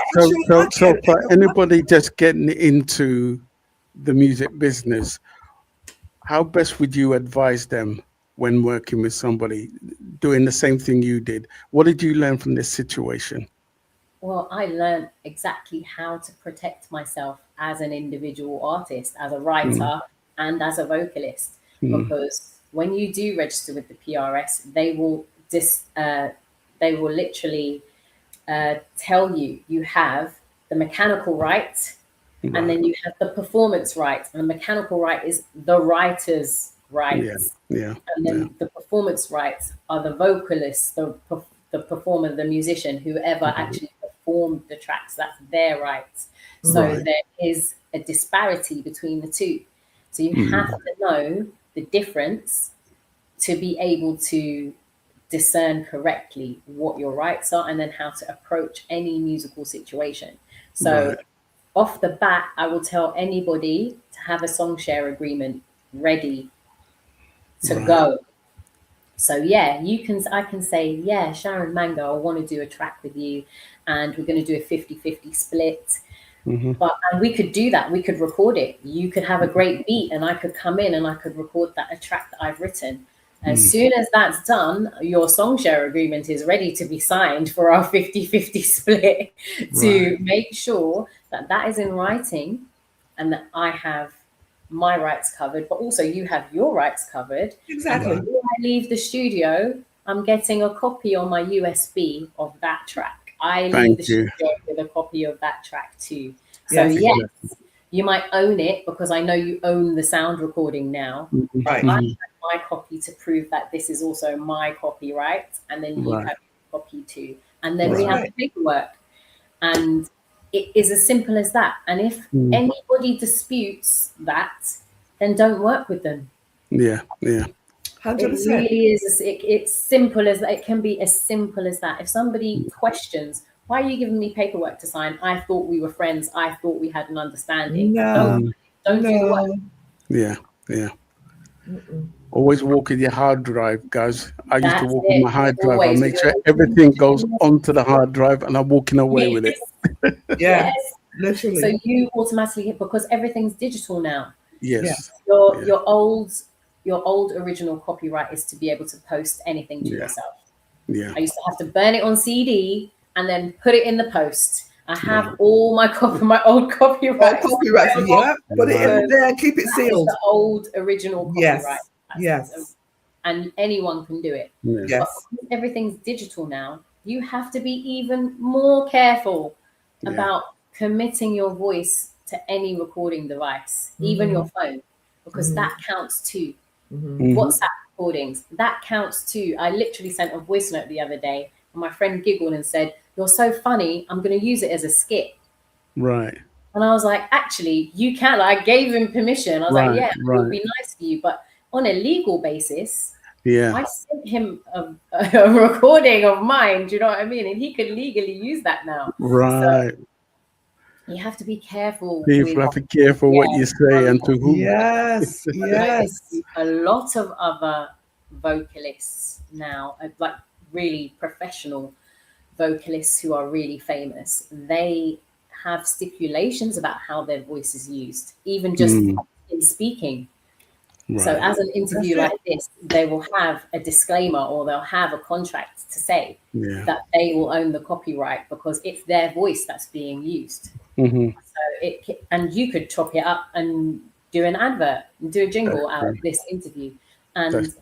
for anybody just getting into the music business, how best would you advise them when working with somebody doing the same thing you did? What did you learn from this situation? Well, I learned exactly how to protect myself as an individual artist, as a writer, and as a vocalist. Because when you do register with the PRS, they will literally tell you have the mechanical right, and then you have the performance right. And the mechanical right is the writer's rights. And then the performance rights are the vocalists, the performer, the musician, whoever actually performed the tracks. That's their rights. So there is a disparity between the two. So you have to know the difference to be able to discern correctly what your rights are and then how to approach any musical situation. So off the bat, I will tell anybody to have a song share agreement ready to go. So yeah, I can say, yeah, Sharon Mango, I want to do a track with you and we're going to do a 50-50 split. And we could do that. We could record it. You could have a great beat and I could come in and I could record a track that I've written. As soon as that's done, your song share agreement is ready to be signed for our 50-50 split to make sure that that is in writing and that I have my rights covered, but also you have your rights covered. Exactly. And before I leave the studio, I'm getting a copy on my USB of that track. I leave the studio with a copy of that track too. So yes, you might own it because I know you own the sound recording now. I have my copy to prove that this is also my copyright, and then you have your copy too. And then we have the paperwork. And it is as simple as that. And if anybody disputes that, then don't work with them. 100%. It really is. It's simple as that. It can be as simple as that. If somebody questions, why are you giving me paperwork to sign? I thought we were friends. I thought we had an understanding. Don't do the work. Always walk with your hard drive, guys. I used to walk with my hard drive. I make sure everything goes onto the hard drive and I'm walking away with it. Yes, literally. So you automatically, because everything's digital now. Yes. Your old original copyright is to be able to post anything to yourself. I used to have to burn it on CD and then put it in the post. I have all my old copyrights. Put it in there, keep it sealed. The old original copyright. Yes. And anyone can do it. Yes. But everything's digital now. You have to be even more careful about committing your voice to any recording device, even your phone, because that counts too. WhatsApp recordings, that counts too. I literally sent a voice note the other day and my friend giggled and said, "You're so funny, I'm going to use it as a skit." Right. And I was like, actually, you can. I gave him permission. I was like, yeah, it would be nice for you. But on a legal basis, I sent him a recording of mine. Do you know what I mean? And he could legally use that now. Right. So you have to be careful. People have to be careful what you say and to whom. Yes. A lot of other vocalists now, like really professional vocalists who are really famous, they have stipulations about how their voice is used, even just in speaking. So as an interview like this, they will have a disclaimer or they'll have a contract to say that they will own the copyright because it's their voice that's being used. So and you could chop it up and do an advert and do a jingle out of this interview, and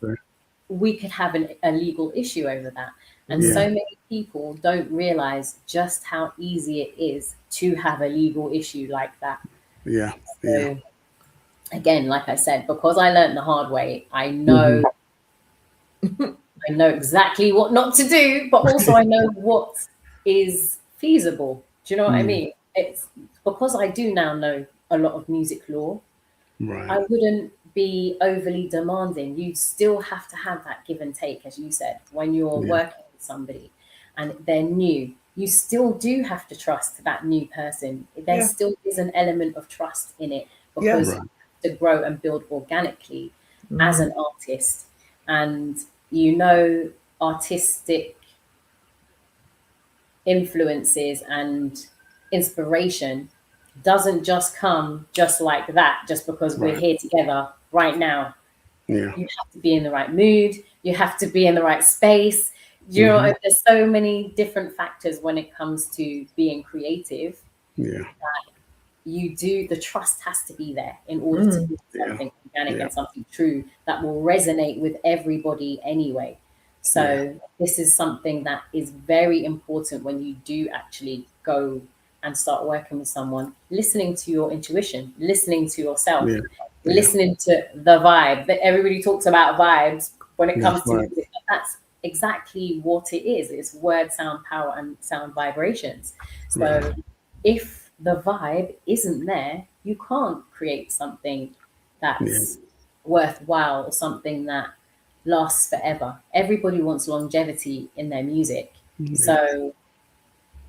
we could have a legal issue over that. And so many people don't realize just how easy it is to have a legal issue like that. So, again, like I said, because I learned the hard way, I know I know exactly what not to do, but also I know what is feasible. Do you know what I mean? It's because I do now know a lot of music law. I wouldn't be overly demanding. You still have to have that give and take, as you said, when you're working with somebody and they're new. You still do have to trust that new person. There still is an element of trust in it because to grow and build organically as an artist. And you know artistic influences and inspiration doesn't just come just like that, just because we're here together right now. Yeah. You have to be in the right mood. You have to be in the right space. You know, there's so many different factors when it comes to being creative. Yeah. The trust has to be there in order to do something organic and something true that will resonate with everybody anyway. So this is something that is very important when you do actually go and start working with someone, listening to your intuition, listening to yourself, listening to the vibe. That everybody talks about vibes when it comes to music. That's exactly what it is. It's word, sound, power, and sound vibrations. So if the vibe isn't there, you can't create something that's worthwhile or something that lasts forever. Everybody wants longevity in their music. So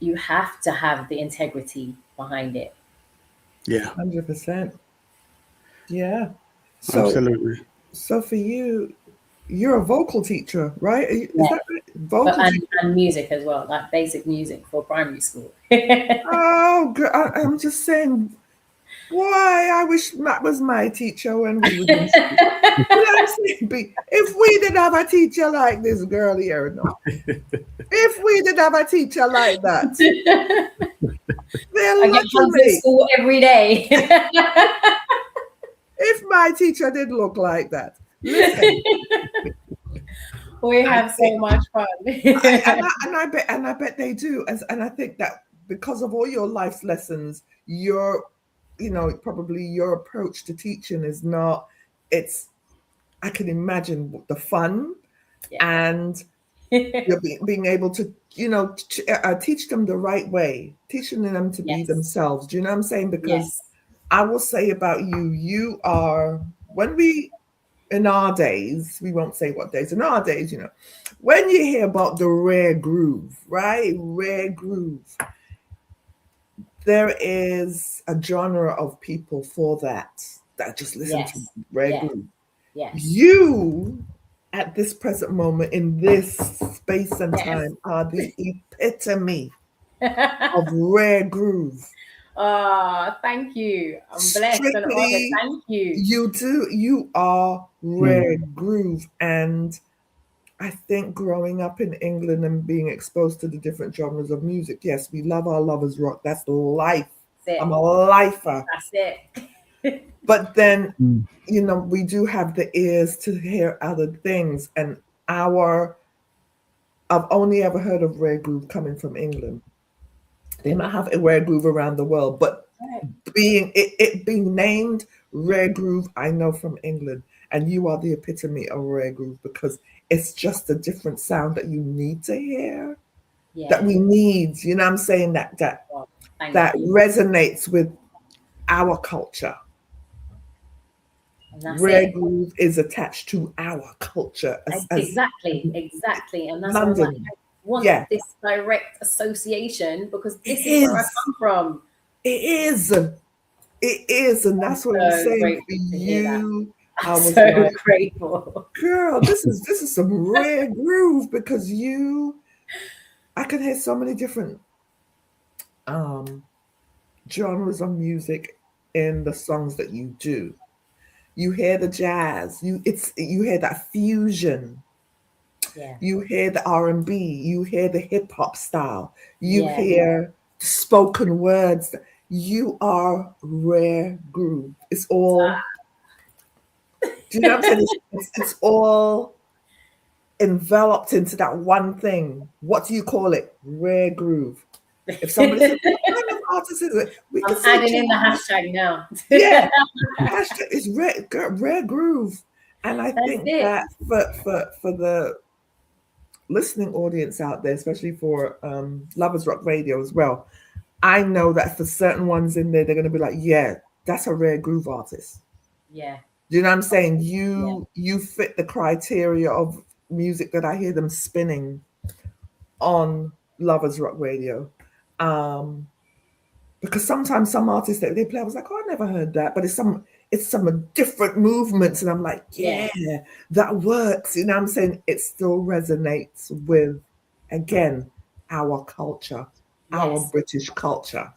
you have to have the integrity behind it. Yeah. 100%. Yeah. So, absolutely. So for you, you're a vocal teacher, right? Is that right? Vocal and music as well, like basic music for primary school. Oh, I'm just saying, boy, I wish Matt was my teacher when we were in school. If we did have a teacher like this girl here, no. If we did have a teacher like that, I get to school every day. If my teacher did look like that, listen. We have so much fun. and I bet they do. And I think that because of all your life's lessons, probably your approach to teaching is not, I can imagine the fun and you're being able to, teach them the right way, teaching them to be themselves. Do you know what I'm saying? Because I will say about you, you are, in our days, we won't say what days, in our days, when you hear about the rare groove, right? Rare groove. There is a genre of people for that just listen to rare groove. Yes. You, at this present moment, in this space and time, are the epitome of rare groove. Thank you. I'm blessed and honored. Thank you. You do. You are rare groove. And I think growing up in England and being exposed to the different genres of music, yes, we love our lovers rock. That's life. I'm a lifer. That's it. But then, we do have the ears to hear other things. And I've only ever heard of rare groove coming from England. They might have a rare groove around the world, but being named rare groove, I know from England. And you are the epitome of rare groove because it's just a different sound that you need to hear. That we need, you know what I'm saying? That resonates with our culture. Rare groove is attached to our culture. Exactly. And that's London. Like, I want this direct association because this is where I come from. It is. And that's what I'm saying for you. I was so grateful. Girl, this is some rare groove because I can hear so many different genres of music in the songs that you do. You hear the jazz, you hear that fusion. You hear the R&B, you hear the hip hop style, you hear spoken words. You are rare groove. It's all. Do you know what I'm saying? It's all enveloped into that one thing. What do you call it? Rare groove. If somebody says, what kind of artist is it? I'm adding in the hashtag now. Yeah. Hashtag is rare groove. And I think that for the listening audience out there, especially for Lovers Rock Radio as well, I know that for certain ones in there, they're going to be like, yeah, that's a rare groove artist. Yeah. Do you know what I'm saying? You fit the criteria of music that I hear them spinning on Lovers Rock Radio. Because sometimes some artists that they play, I was like, oh, I never heard that. But it's some different movements, and I'm like, yeah, that works. You know what I'm saying? It still resonates with, again, our culture, our British culture.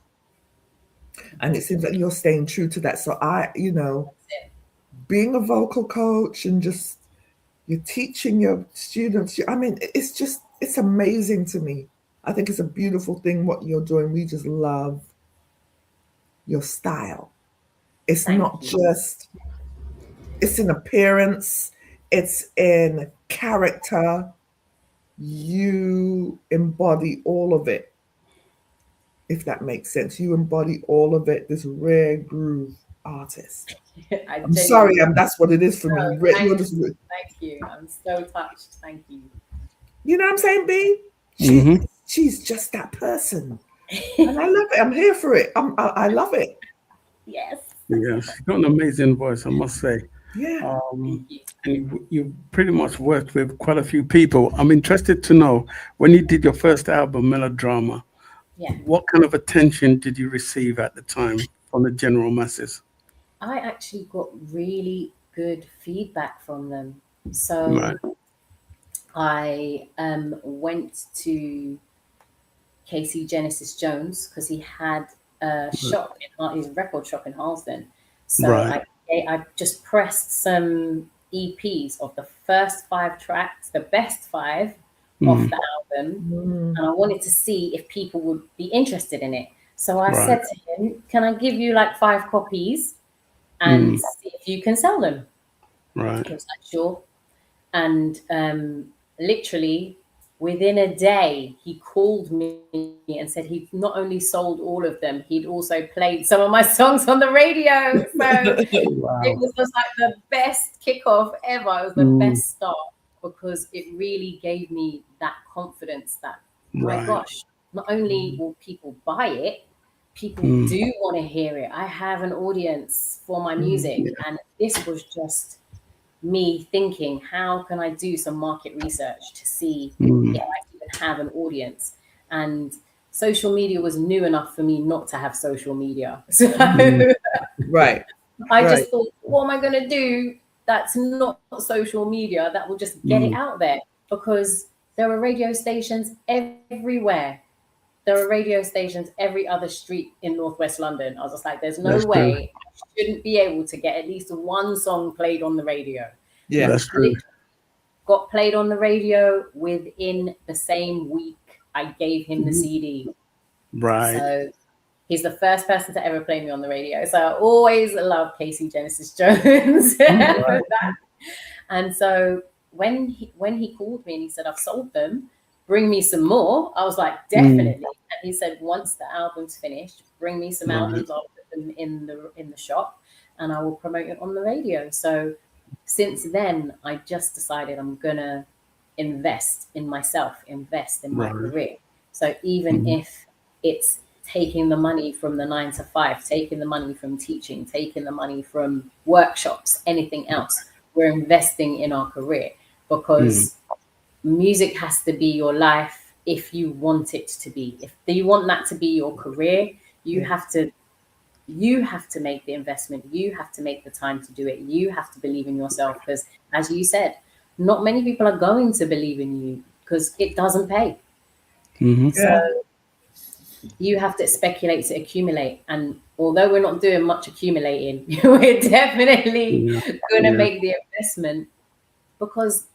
And it seems like you're staying true to that. So being a vocal coach and just you're teaching your students, I mean, it's amazing to me. I think it's a beautiful thing what you're doing. We just love your style. It's not just, it's in appearance, it's in character. You embody all of it, if that makes sense. You embody all of it, this rare groove artist. I'm sorry, that's what it is for me. Thank you. I'm so touched. Thank you. You know what I'm saying, B? She's just that person. And I love it. I'm here for it. I love it. Yes. Yes, you've got an amazing voice, I must say. Yeah. And you pretty much worked with quite a few people. I'm interested to know, when you did your first album, Melodrama, what kind of attention did you receive at the time from the general masses? I actually got really good feedback from them. So I went to Casey Genesis Jones because he had a shop, his record shop in Harlesden. So I just pressed some EPs of the first 5 tracks, the best 5 off the album. And I wanted to see if people would be interested in it. So I said to him, can I give you like 5 copies and see if you can sell them? He was like, sure. And literally within a day, he called me and said he not only sold all of them, he'd also played some of my songs on the radio. So it was just like the best kickoff ever. It was the best start because it really gave me that confidence that, my gosh, not only will people buy it, people do want to hear it. I have an audience for my music. And this was just me thinking, how can I do some market research to see if I even have an audience? And social media was new enough for me not to have social media. So I just thought, what am I going to do that's not social media that will just get it out there? Because there are radio stations everywhere. There are radio stations every other street in Northwest London. I was just like, there's no way I shouldn't be able to get at least one song played on the radio. Yeah, that's true. Got played on the radio within the same week I gave him the CD. So he's the first person to ever play me on the radio. So I always loved Casey Genesis Jones. And so when he called me and he said, I've sold them, bring me some more. I was like, definitely. And he said, once the album's finished, bring me some albums. I'll put them in the shop and I will promote it on the radio. So since then, I just decided I'm gonna invest in myself, invest in my career. So even if it's taking the money from the 9 to 5, taking the money from teaching, taking the money from workshops, anything else, we're investing in our career because music has to be your life if you want it to be. If you want that to be your career, you have to make the investment. You have to make the time to do it. You have to believe in yourself because, as you said, not many people are going to believe in you because it doesn't pay. So you have to speculate to accumulate. And although we're not doing much accumulating, we're definitely going to make the investment because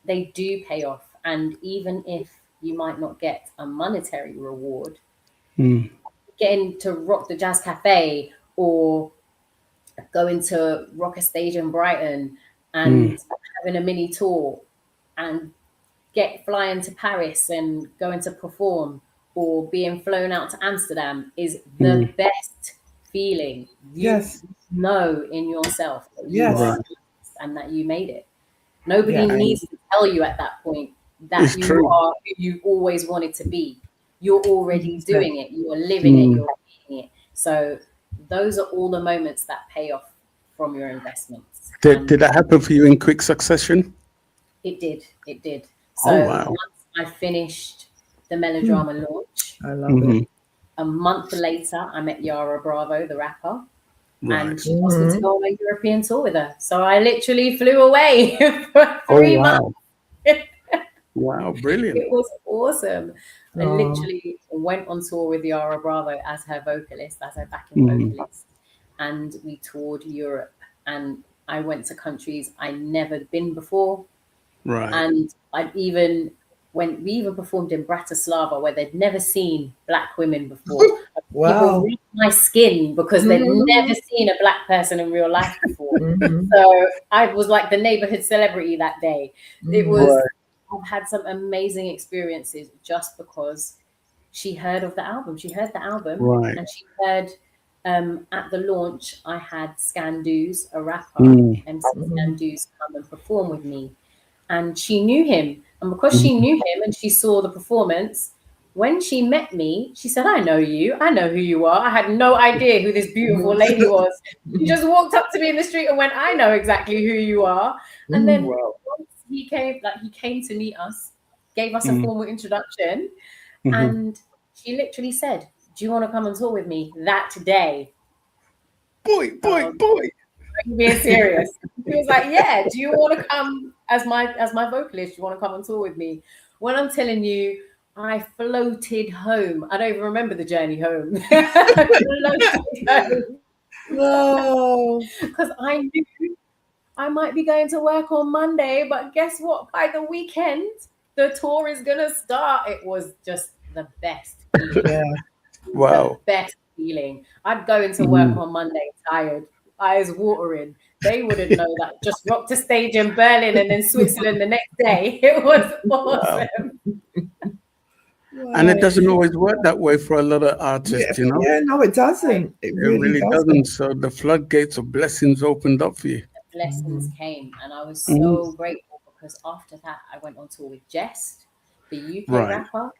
they do pay off. And even if you might not get a monetary reward, getting to rock the Jazz Cafe or going to rock a stage in Brighton and having a mini tour and flying to Paris and going to perform or being flown out to Amsterdam is the best feeling. You know in yourself that you are and that you made it. Nobody needs to tell you at that point that you are who you always wanted to be. You're already doing it. You are living it. You're being it. So those are all the moments that pay off from your investments. Did that happen for you in quick succession? It did. It did. So once I finished the Melodrama launch, I love it. A month later, I met Yara Bravo, the rapper. And she asked me to go on a European tour with her. So I literally flew away for 3 months. Wow, brilliant. It was awesome. I literally went on tour with Yara Bravo as her vocalist, as her backing vocalist. And we toured Europe. And I went to countries I'd never been before. Right. And we even performed in Bratislava, where they'd never seen Black women before. People read my skin because they'd never seen a Black person in real life before. So I was like the neighborhood celebrity that day. It was, I've had some amazing experiences just because she heard of the album. She heard the album and she heard at the launch, I had Scanduz, a rapper, MC Scanduz, come and perform with me. And she knew him. And because she knew him and she saw the performance, when she met me, she said, I know you. I know who you are. I had no idea who this beautiful lady was. She just walked up to me in the street and went, I know exactly who you are. And then once he came to meet us, gave us a formal introduction. And she literally said, do you want to come and tour with me that day? Boy. I'm being serious. He was like, yeah, do you want to come as my vocalist? Do you want to come and tour with me? When I'm telling you, I floated home. I don't even remember the journey home. Because I knew I might be going to work on Monday, but guess what? By the weekend, the tour is going to start. It was just the best feeling. Wow. The best feeling. I'd go into work on Monday tired, eyes watering. They wouldn't know that. Just rocked a stage in Berlin and then Switzerland the next day. It was awesome. Wow. And it doesn't always work that way for a lot of artists, you know? Yeah, no, it doesn't. It really doesn't. So the floodgates of blessings opened up for you. The blessings came, and I was so grateful because after that, I went on tour with Jest, the UK rapper.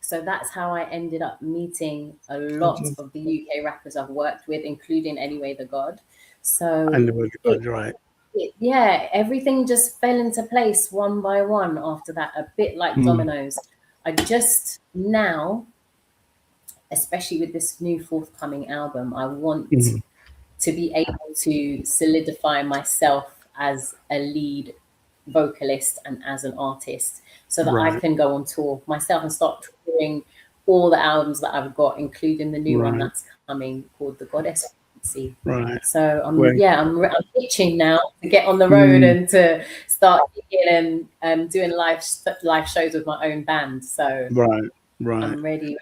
So that's how I ended up meeting a lot of the UK rappers I've worked with, including Anyway the God. So everything just fell into place one by one after that, a bit like dominoes. I just now, especially with this new forthcoming album, I want to be able to solidify myself as a lead vocalist and as an artist so that I can go on tour myself and start touring all the albums that I've got, including the new one that's coming called The Goddess. So I'm itching now to get on the road and to start gigging and doing live shows with my own band. So I'm ready.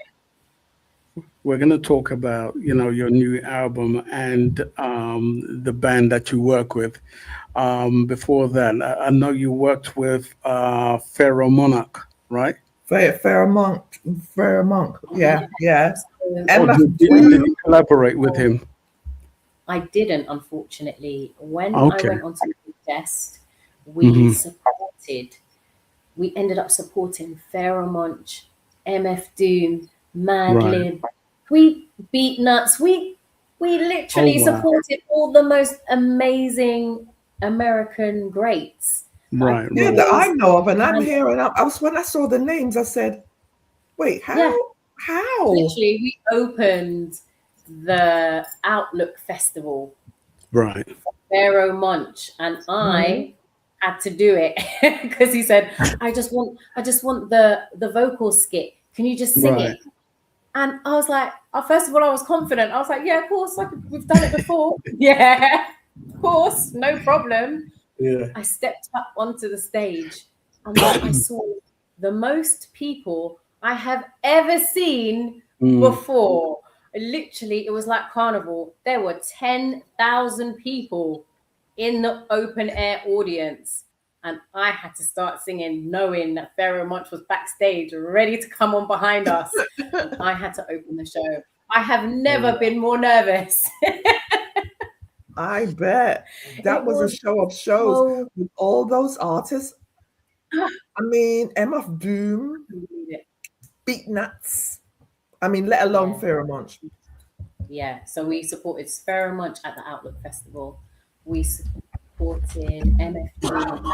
We're going to talk about, your new album and the band that you work with. Before that, I know you worked with Pharaoh Monarch, right? Pharaoh Monk. Yeah. Did you collaborate with him? I didn't, unfortunately. When I went on to the test, we ended up supporting Pharaoh Monch, MF Doom, Madlib. We beat nuts. We literally supported all the most amazing American greats. That I know of, and I'm hearing. When I saw the names, I said, "Wait, how? Yeah. How?" Literally, we opened the Outlook Festival, for Pharaoh Monch, and I had to do it because he said, "I just want the vocal skit. Can you just sing it?" And I was like, first of all, I was confident. I was like, "Yeah, of course, we've done it before. Yeah, of course, no problem." Yeah. I stepped up onto the stage, and then I saw the most people I have ever seen before. Literally, it was like carnival. There were 10,000 people in the open air audience. And I had to start singing, knowing that Pharaoh Monch was backstage, ready to come on behind us. And I had to open the show. I have never been more nervous. I bet. That was a show of shows with all those artists. I mean, MF Doom, Beat Nuts. I mean, let alone Pharaoh Monch. Yeah, so we supported Pharaoh Monch at the Outlook Festival. We supported MF Doom,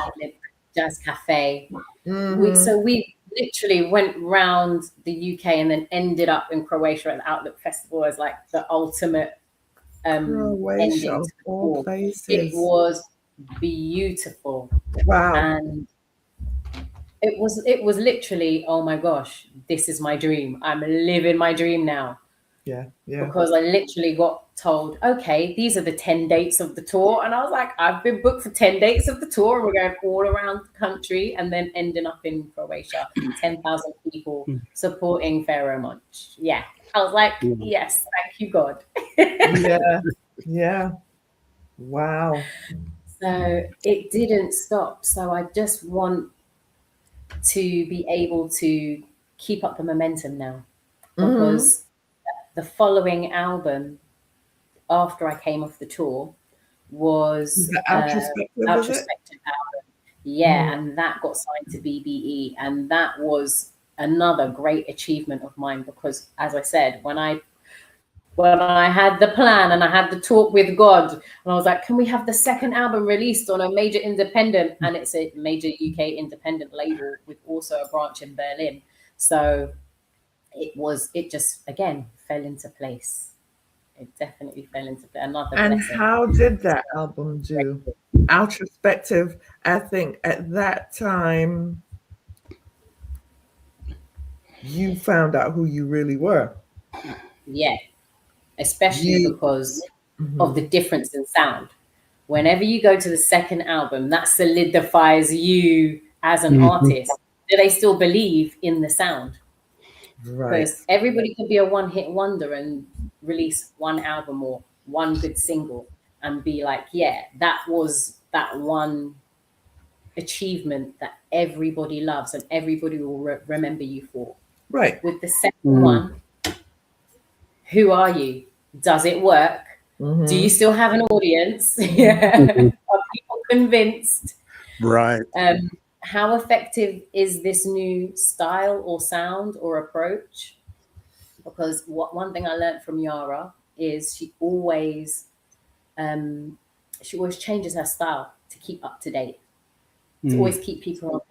Jazz Cafe. So we literally went round the UK and then ended up in Croatia at the Outlook Festival as like the ultimate Croatia, ending of to the all tour. It places. was beautiful, Wow. and it was literally, oh my gosh, this is my dream. I'm living my dream now, Yeah, yeah. because I literally got told, okay, these are the 10 dates of the tour. And I was like, I've been booked for 10 dates of the tour. And we're going all around the country and then ending up in Croatia, 10,000 people supporting Pharaoh Monch. Yeah. I was like, yes, thank you, God. Yeah, yeah. Wow. So it didn't stop. So I just want to be able to keep up the momentum now, Mm-hmm. because the following album after I came off the tour was The outrospective, is it? Outrospective album. Yeah, and that got signed to BBE, and that was another great achievement of mine, because, as I said, when I had the plan and I had the talk with God, and I was like, can we have the second album released on a major independent? And it's a major UK independent label with also a branch in Berlin. So it just, again, fell into place. It definitely fell into place. Another And blessing. how did that album do? Outrospective, I think at that time you found out who you really were. Yeah, especially You, because of the Mhm. difference in sound. Whenever you go to the second album, that solidifies you as an artist. Do they still believe in the sound? Right. Because everybody could be a one-hit wonder and release one album or one good single and be like, yeah, that was that one achievement that everybody loves and everybody will remember you for. Right. With the second one, who are you? Does it work? Do you Mm-hmm. still have an audience? Yeah. Are people convinced? Right. How effective is this new style or sound or approach? Because one thing I learned from Yara is she always changes her style to keep up to date, to always keep people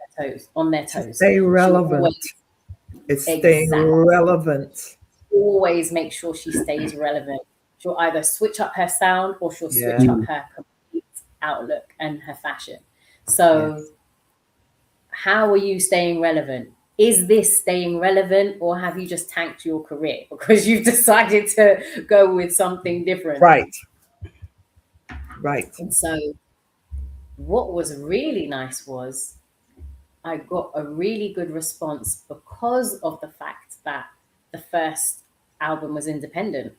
on their To toes. stay She'll relevant. always It's staying exactly relevant. always make sure she stays relevant. She'll either switch up her sound or she'll switch Yeah. up her complete outlook and her fashion. So how are you staying relevant? Is this staying relevant, or have you just tanked your career because you've decided to go with something different? Right. Right. And so what was really nice was I got a really good response because of the fact that the first album was independent.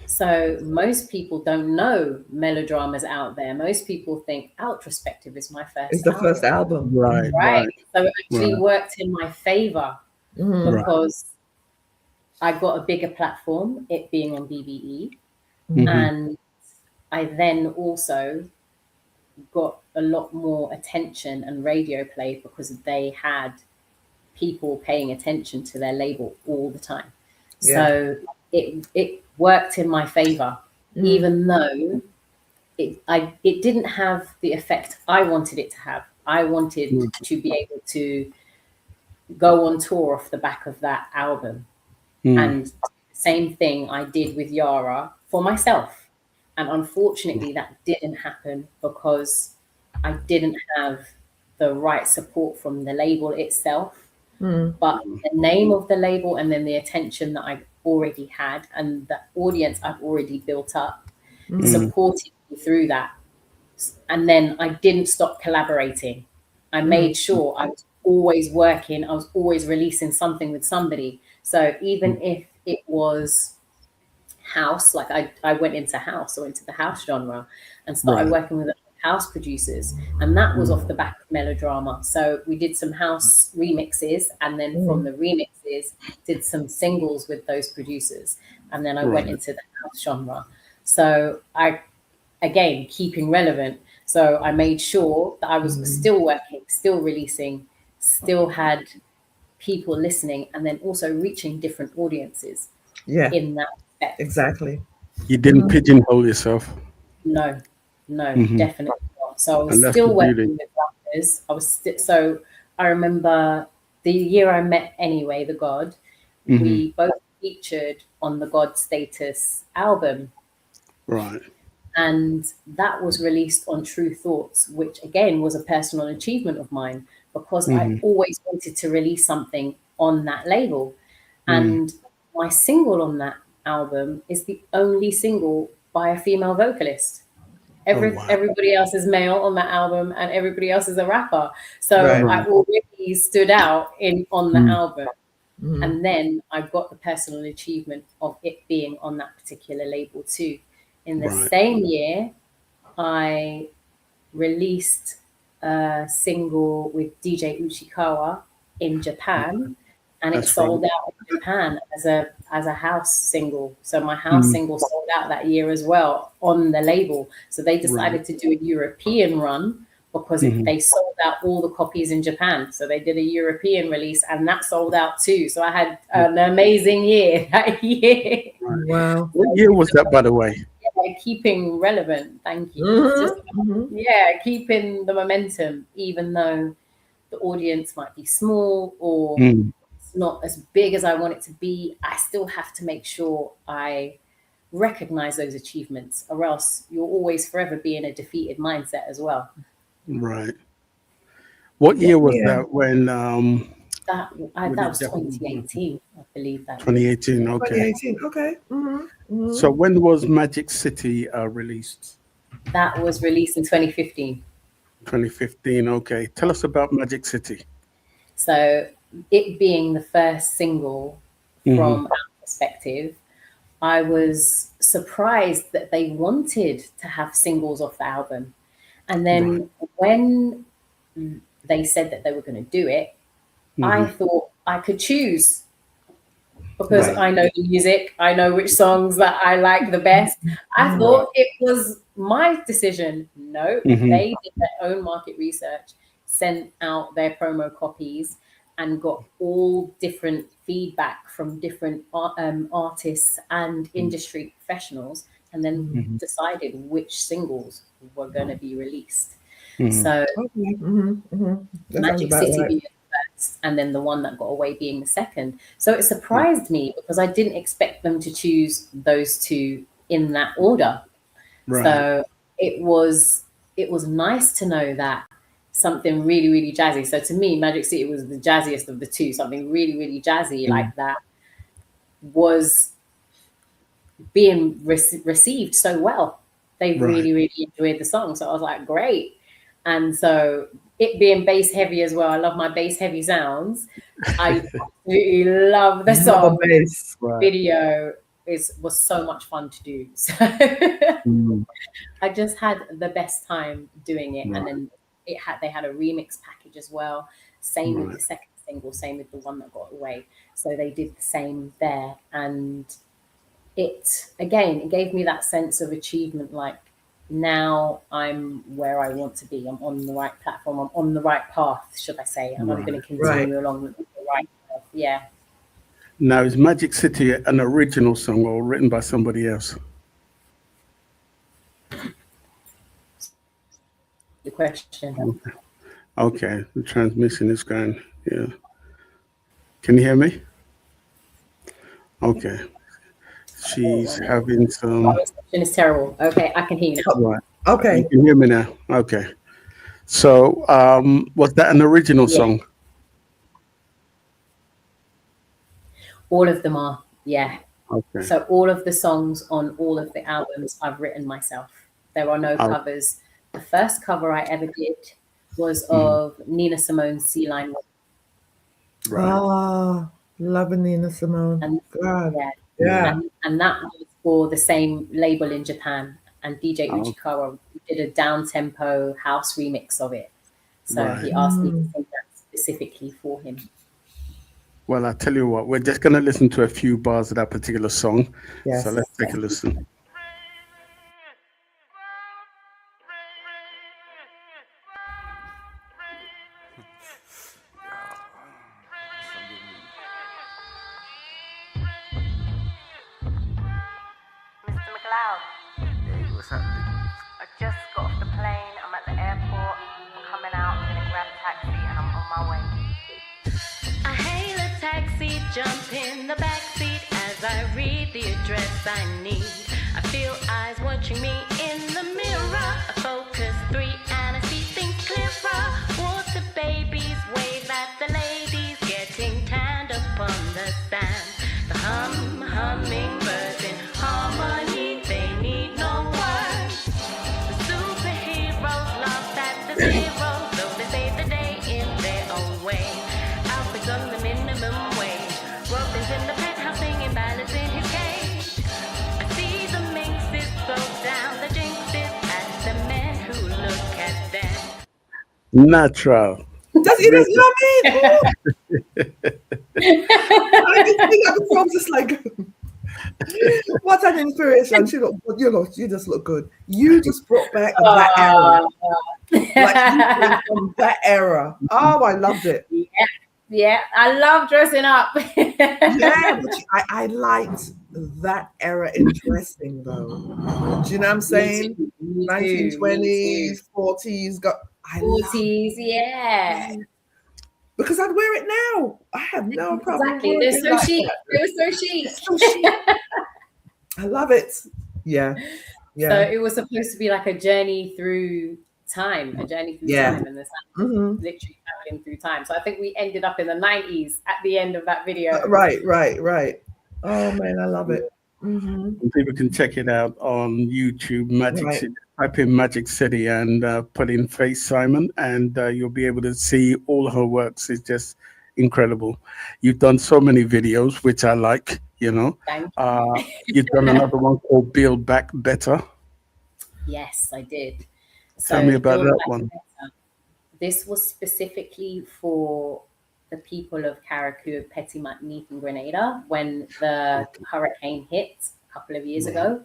So most people don't know melodramas out there. Most people think Outrospective is my It's first the album. first album. Right. Right. So it actually Right. worked in my favor Mhm. because I got a bigger platform, it being on BBE. Mhm. And I then also got a lot more attention and radio play because they had people paying attention to their label all the time. Yeah. So it worked in my favor, even though it didn't have the effect I wanted it to have. I wanted to be able to go on tour off the back of that album. And same thing I did with Yara for myself. And unfortunately, that didn't happen because I didn't have the right support from the label itself. But the name of the label and then the attention that I already had and the audience I've already built up supported me through that. And then I didn't stop collaborating. I made sure I was always working, I was always releasing something with somebody. So even if it was house, like I went into house or into the house genre and started Right. working with house producers, and that was off the back of melodrama. So we did some house remixes, and then from the remixes did some singles with those producers, and then I went Right. into the house genre. So I, again, keeping relevant, so I made sure that I was still working, still releasing, still had people listening, and then also reaching different audiences Yeah. in that respect. Exactly. You didn't pigeonhole yourself. No, Mhm. definitely not. So I was And that's still the beauty. working with rappers. So I remember the year I met Anyway, the God, we both featured on the God Status album. Right. And that was released on True Thoughts, which again was a personal achievement of mine because I always wanted to release something on that label. And my single on that album is the only single by a female vocalist. Everybody else is male on that album, and everybody else is a rapper. So I already stood out on the album. And then I got the personal achievement of it being on that particular label too. In the same year, I released a single with DJ Uchikawa in Japan, and it sold out in Japan as a house single. So my house single sold out that year as well on the label. So they decided to do a European run because they sold out all the copies in Japan. So they did a European release, and that sold out too. So I had an amazing year that year. Wow. What year was that, by the way? Yeah, keeping relevant. Thank you. Yeah, keeping the momentum, even though the audience might be small or it's not as big as I want it to be. I still have to make sure I recognize those achievements, or else you'll always forever be in a defeated mindset as well. Right. What year was that when that was 2018, I believe that. 2018, okay. 2018, okay. So when was Magic City released? That was released in 2015. 2015, okay. Tell us about Magic City. So it being the first single from our perspective, I was surprised that they wanted to have singles off the album. And then when they said that they were going to do it, I thought I could choose because I know the music, I know which songs that I like the best. I thought it was my decision. No, they did their own market research, sent out their promo copies, and got all different feedback from different artists and industry professionals, and then decided which singles were going to be released. So Magic City being the first, and then the one that got away being the second. So it surprised me because I didn't expect them to choose those two in that order. So it was nice to know that something really, really jazzy. So to me, Magic City was the jazziest of the two. Something really, really jazzy like that was being received so well. They really, really enjoyed the song. So I was like, great. And so it being bass heavy as well. I love my bass heavy sounds. I absolutely love the song. Video was so much fun to do. So I just had the best time doing it. And then they had a remix package as well. Same with the second single, same with the one that got away. So they did the same there. And it gave me that sense of achievement, like now I'm where I want to be. I'm on the right platform. I'm on the right path, should I say. And I'm going to continue along the right path. Yeah. Now, is Magic City an original song or written by somebody else? The question. Okay. The transmission is going. Yeah. Can you hear me? Okay. She's having some. Oh, reception is terrible. Okay, I can hear you now. Right. Okay. You can hear me now. Okay. So, was that an original song? All of them are, yeah. Okay. So all of the songs on all of the albums I've written myself. There are no covers. The first cover I ever did was of Nina Simone's Sea Lion. Oh, loving Nina Simone. And, God. Yeah. And that was for the same label in Japan. And DJ Uchikawa did a down-tempo house remix of it. So he asked me to sing that specifically for him. Well, I tell you what, we're just going to listen to a few bars of that particular song. Yes. So let's take a listen. I just got off the plane, I'm at the airport, I'm coming out, I'm gonna grab a taxi and I'm on my way. I hail a taxi, jump in the backseat as I read the address I need. I feel eyes watching me in the mirror. A focus 3 and I see things clearer. Water babies wave at the ladies getting tanned upon the sand. The hummingbirds in harmony, they need no words. The superheroes lost at the zero, though they save the day in their own way. Alfred's on the minimum wage. Robin's in the penthouse singing ballads in his cage. I see the minxes throw down the jinxes at the men who look at them. Natural. Does he just love it? I just think I was just like, what an inspiration. She look good. You just look good. You just brought back that era. Like you came from that era. Oh, I loved it. Yeah, I love dressing up. Yeah, but I liked that era in dressing though. Do you know what I'm saying? 1920s, 40s, I 40s, yeah. Because I'd wear it now. I have no problem. Exactly. They're so chic. They were so chic. I love it. Yeah. Yeah. So it was supposed to be like a journey through time, time, and the sound literally traveling through time. So I think we ended up in the 90s at the end of that video. Right. Oh man, I love it. People can check it out on YouTube, Magic City. Type in Magic City and put in Fae Simon, and you'll be able to see all her works. It's just incredible. You've done so many videos, which I like, you know. Thank you. You've done another one called Build Back Better. Yes, I did. Tell me about that one. Better. This was specifically for the people of Carriacou, Petit Martinique and Grenada when the hurricane hit a couple of years ago.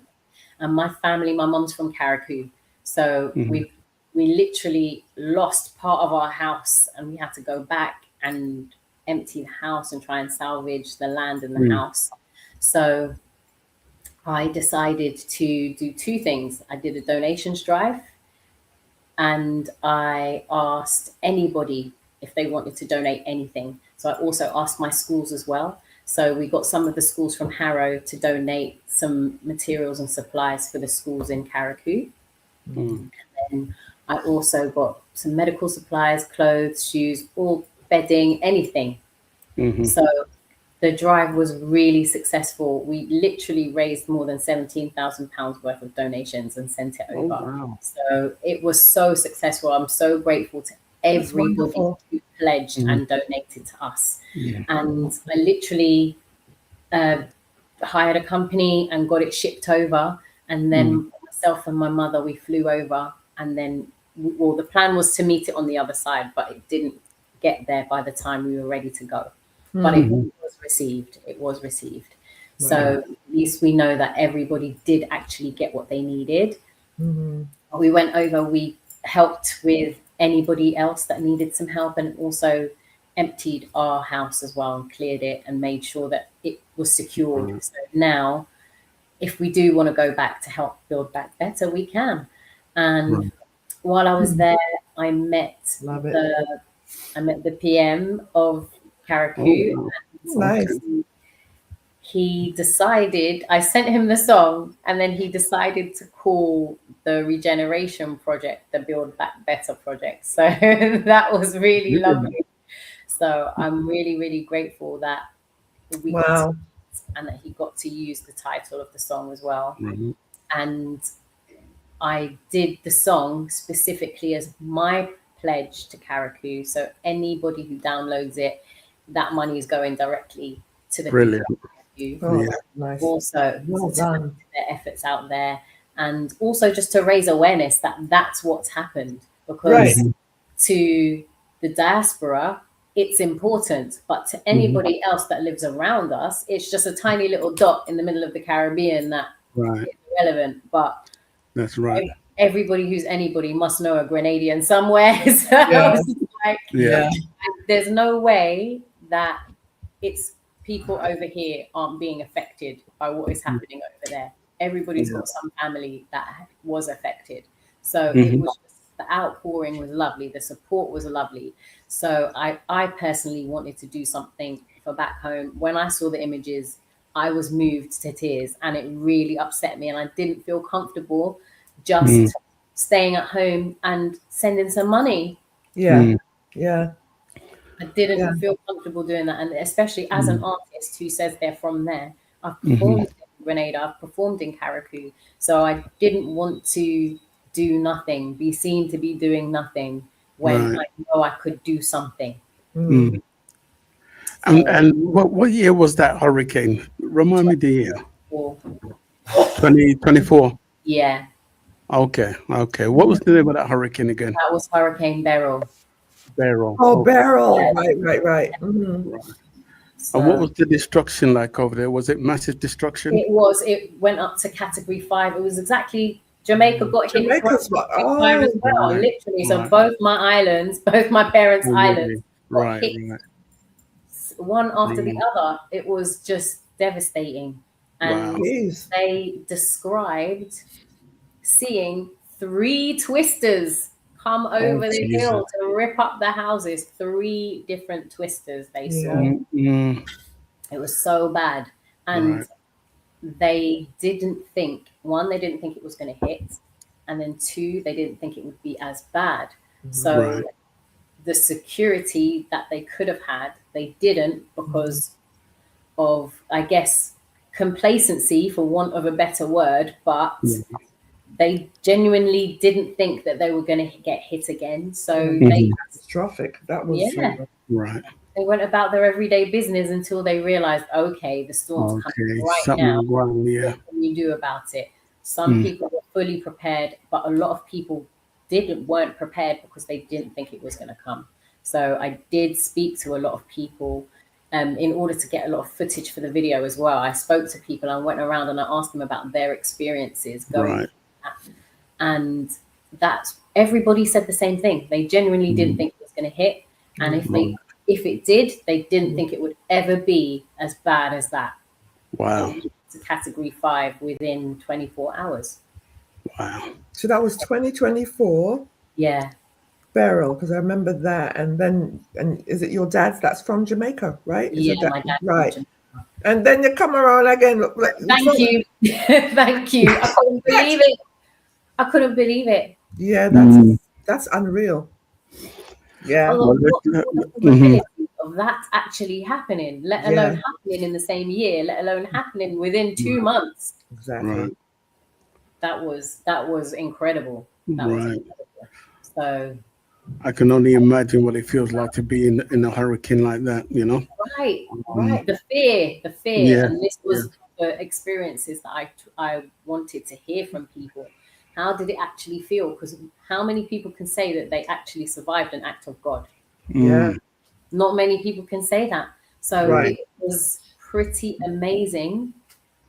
And my family, my mom's from Carriacou. So we literally lost part of our house and we had to go back and empty the house and try and salvage the land and the house. So I decided to do two things. I did a donations drive and I asked anybody if they wanted to donate anything. So I also asked my schools as well. So we got some of the schools from Harrow to donate some materials and supplies for the schools in Carriacou. And then I also got some medical supplies, clothes, shoes, all bedding, anything. So the drive was really successful. We literally raised more than £17,000 worth of donations and sent it over. Wow. So it was so successful. I'm so grateful to everybody who pledged and donated to us. And I literally hired a company and got it shipped over. And then myself and my mother, we flew over. And then, well, the plan was to meet it on the other side, but it didn't get there by the time we were ready to go. But it was received. It was received. Wow. So at least we know that everybody did actually get what they needed. We went over, we helped with anybody else that needed some help, and also emptied our house as well and cleared it and made sure that it was secured. So now if we do want to go back to help build back better, we can. And while I was there, I met the PM of Carriacou. Nice. He decided, I sent him the song, and then he decided to call the regeneration project the Build Back Better project. So that was really lovely. So I'm really, really grateful that we got to, and that he got to use the title of the song as well. And I did the song specifically as my pledge to Carriacou. So anybody who downloads it, that money is going directly to the people. Nice. Also, to their efforts out there, and also just to raise awareness that that's what's happened, because to the diaspora it's important, but to anybody else that lives around us, it's just a tiny little dot in the middle of the Caribbean that is irrelevant. But that's right. Everybody who's anybody must know a Grenadian somewhere. So there's no way that it's people over here aren't being affected by what is happening over there. Everybody's got some family that was affected. So it was just, the outpouring was lovely. The support was lovely. So I personally wanted to do something for back home. When I saw the images I was moved to tears, and it really upset me, and I didn't feel comfortable just staying at home and sending some money. Yeah. I didn't feel comfortable doing that, and especially as an artist who says they're from there. I've performed in Grenada, I've performed in Carriacou, so I didn't want to do nothing, be seen to be doing nothing when I know I could do something. And what year was that hurricane? Remind me the year. 2024. Yeah. Okay. What was the name of that hurricane again? That was Hurricane Beryl. Oh, Beryl. Right. So, and what was the destruction like over there? Was it massive destruction? It was. It went up to Category 5. It was exactly. Jamaica got hit by Category 5 as well, literally. So both my islands, both my parents' islands, got hit one after the other. It was just devastating, and they described seeing 3 twisters come over the hill to rip up the houses. 3 different twisters they saw. It was so bad, and they didn't think, 1, they didn't think it was going to hit, and then 2, they didn't think it would be as bad. So the security that they could have had, they didn't, because of, I guess, complacency, for want of a better word, but they genuinely didn't think that they were going to get hit again. So they catastrophic. That was They went about their everyday business until they realized, okay, the storm's coming now. What can you do about it? Some people were fully prepared, but a lot of people weren't prepared because they didn't think it was going to come. So I did speak to a lot of people in order to get a lot of footage for the video as well. I spoke to people and went around and I asked them about their experiences going through that. And everybody said the same thing. They genuinely didn't think it was going to hit. And if it did, they didn't think it would ever be as bad as that. Wow. To Category 5 within 24 hours. Wow. So that was 2024. Yeah. Beryl, because I remember that. And is it your dad's? That's from Jamaica, right? My dad. Right. And then you come around again. Look, Thank you. Thank you. I couldn't believe it. I couldn't believe it. Yeah, that's unreal. Yeah. Of that actually happening, let alone happening in the same year, let alone happening within 2 months. Exactly. That was incredible. That was incredible. So I can only imagine what it feels like to be in a hurricane like that, you know? Right. The fear. Yeah. And this was the experiences that I wanted to hear from people. How did it actually feel? Because how many people can say that they actually survived an act of God? Yeah. Not many people can say that. So it was pretty amazing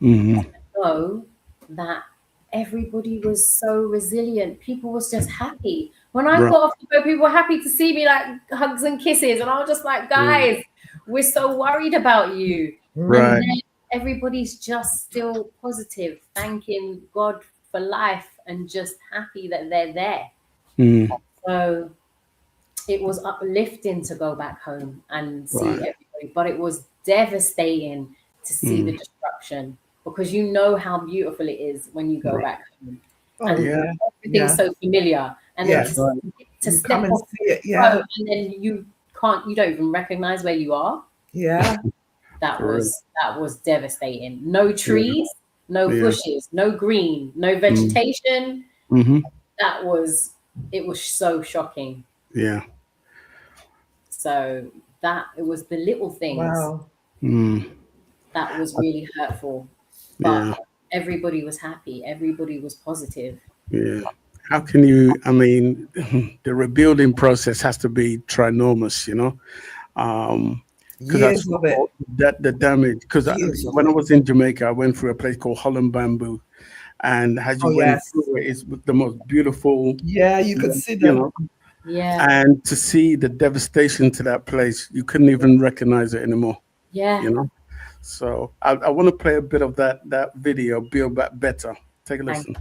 to know that everybody was so resilient. People was just happy. When I got off the boat, people were happy to see me, like hugs and kisses. And I was just like, guys, we're so worried about you. Right. And then everybody's just still positive, thanking God for life and just happy that they're there. So it was uplifting to go back home and see everybody, but it was devastating to see the destruction, because you know how beautiful it is when you go back home. And everything's so familiar. And then to step off the boat, and then you don't even recognize where you are. Yeah. That was devastating. No trees, no bushes, no green, no vegetation. It was so shocking. Yeah. So it was the little things that was really hurtful. But everybody was happy. Everybody was positive. Yeah. How can you, the rebuilding process has to be trinormous, you know? Because the damage, because when I was in Jamaica, I went through a place called Holland Bamboo. And as you went through it, it's the most beautiful. Yeah, you could see them. You know? Yeah. And to see the devastation to that place, you couldn't even recognize it anymore. Yeah. You know? So I want to play a bit of that video, Build Back Better. Take a listen.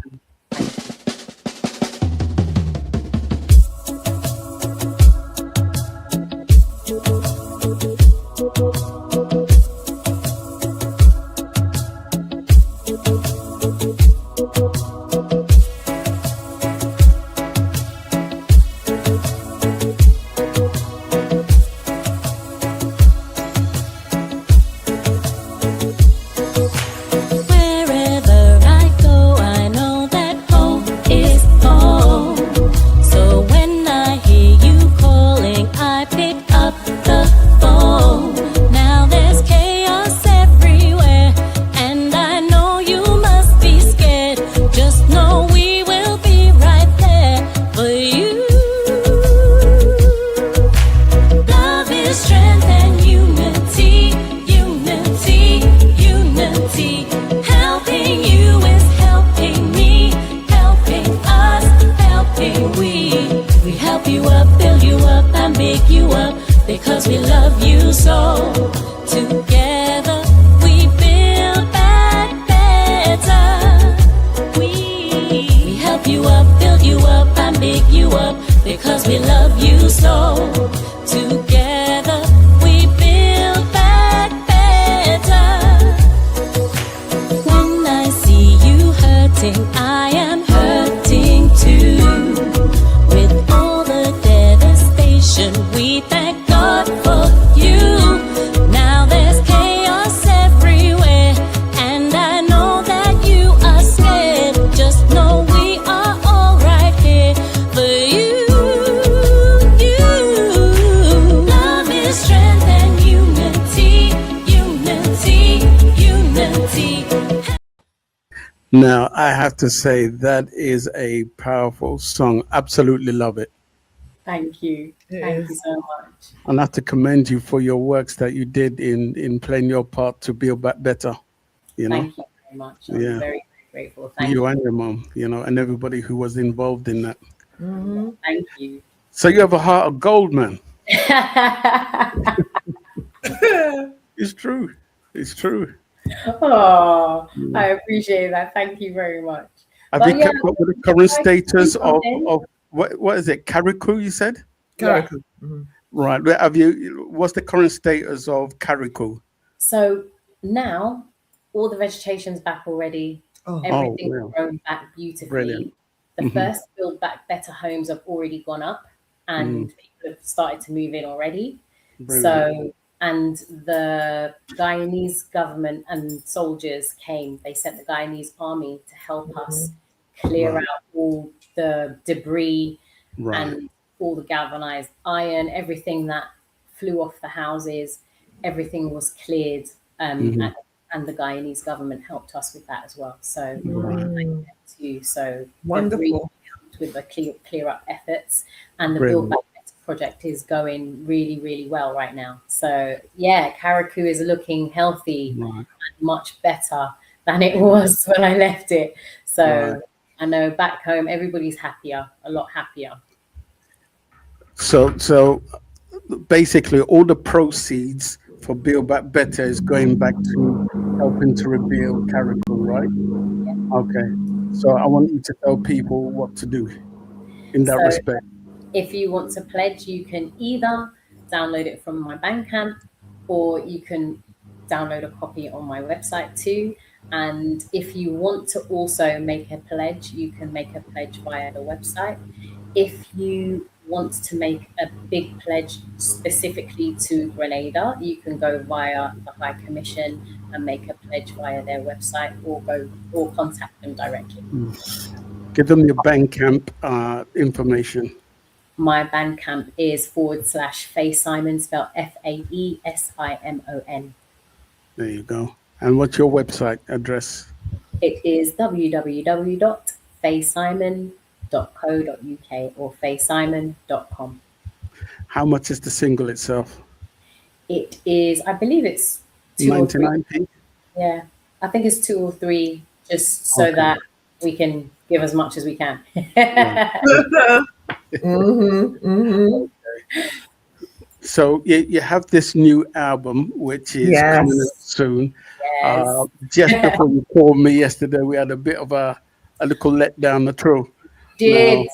help you up, build you up, and pick you up because we love you so. Together we build back better. We help you up, build you up, and pick you up because we love you so. Together we build back better. When I see you hurting, I am hurting too. With all the devastation, we thank God for you. Now there's chaos everywhere, and I know that you are scared. Just know we are all right here for you. Love is strength and unity, unity, unity. Now, I have to say that is a powerful song. Absolutely love it. Thank you. Thank you so much. And I have to commend you for your works that you did in playing your part to build back better. You know? Thank you very much. I'm Yeah. very, very grateful. Thank You you. and your mom, you know, and everybody who was involved in that. Thank you. So you have a heart of gold, man. It's true. It's true. Oh, I appreciate that. Thank you very much. Have But you yeah, kept up with the current if I can do status something- of what is it? Karikou, you said? Karakou. Right. Have you? What's the current status of Karikou? So now all the vegetation's back already. Oh. Everything's wow. grown back beautifully. Brilliant. The Mhm. first Build Back Better homes have already gone up and people have started to move in already. Brilliant. So, and the Guyanese government and soldiers came. They sent the Guyanese army to help us clear Right. out all the debris Right. and all the galvanized iron, everything that flew off the houses, everything was cleared. And the Guyanese government helped us with that as well. So too. So Wonderful. they've really helped with the clear up efforts, and the Brilliant. Build Back Better project is going really, really well right now. So yeah, Karikou is looking healthy Right. and much better than it was when I left it. So Right. I know back home everybody's happier, a lot happier. So basically, all the proceeds for Build Back Better is going back to helping to rebuild Karikou, right? Okay. So I want you to tell people what to do in that So respect. if you want to pledge, you can either download it from my Bandcamp, or you can download a copy on my website too. And if you want to also make a pledge, you can make a pledge via the website. If you want to make a big pledge specifically to Grenada, you can go via the High Commission and make a pledge via their website, or contact them directly. Give them your Bandcamp information. My Bandcamp is /Fae Simon, spelled FAESIMON. There you go. And what's your website address? It is www.faesimon.co.uk or faesimon.com. How much is the single itself? It is, I believe it's 2 or 3. 99p? Yeah, I think it's 2 or 3, just so Okay. that we can give as much as we can. So you have this new album, which is coming out soon. Yes. Just before you called me yesterday, we had a bit of a little letdown, the truth. Did.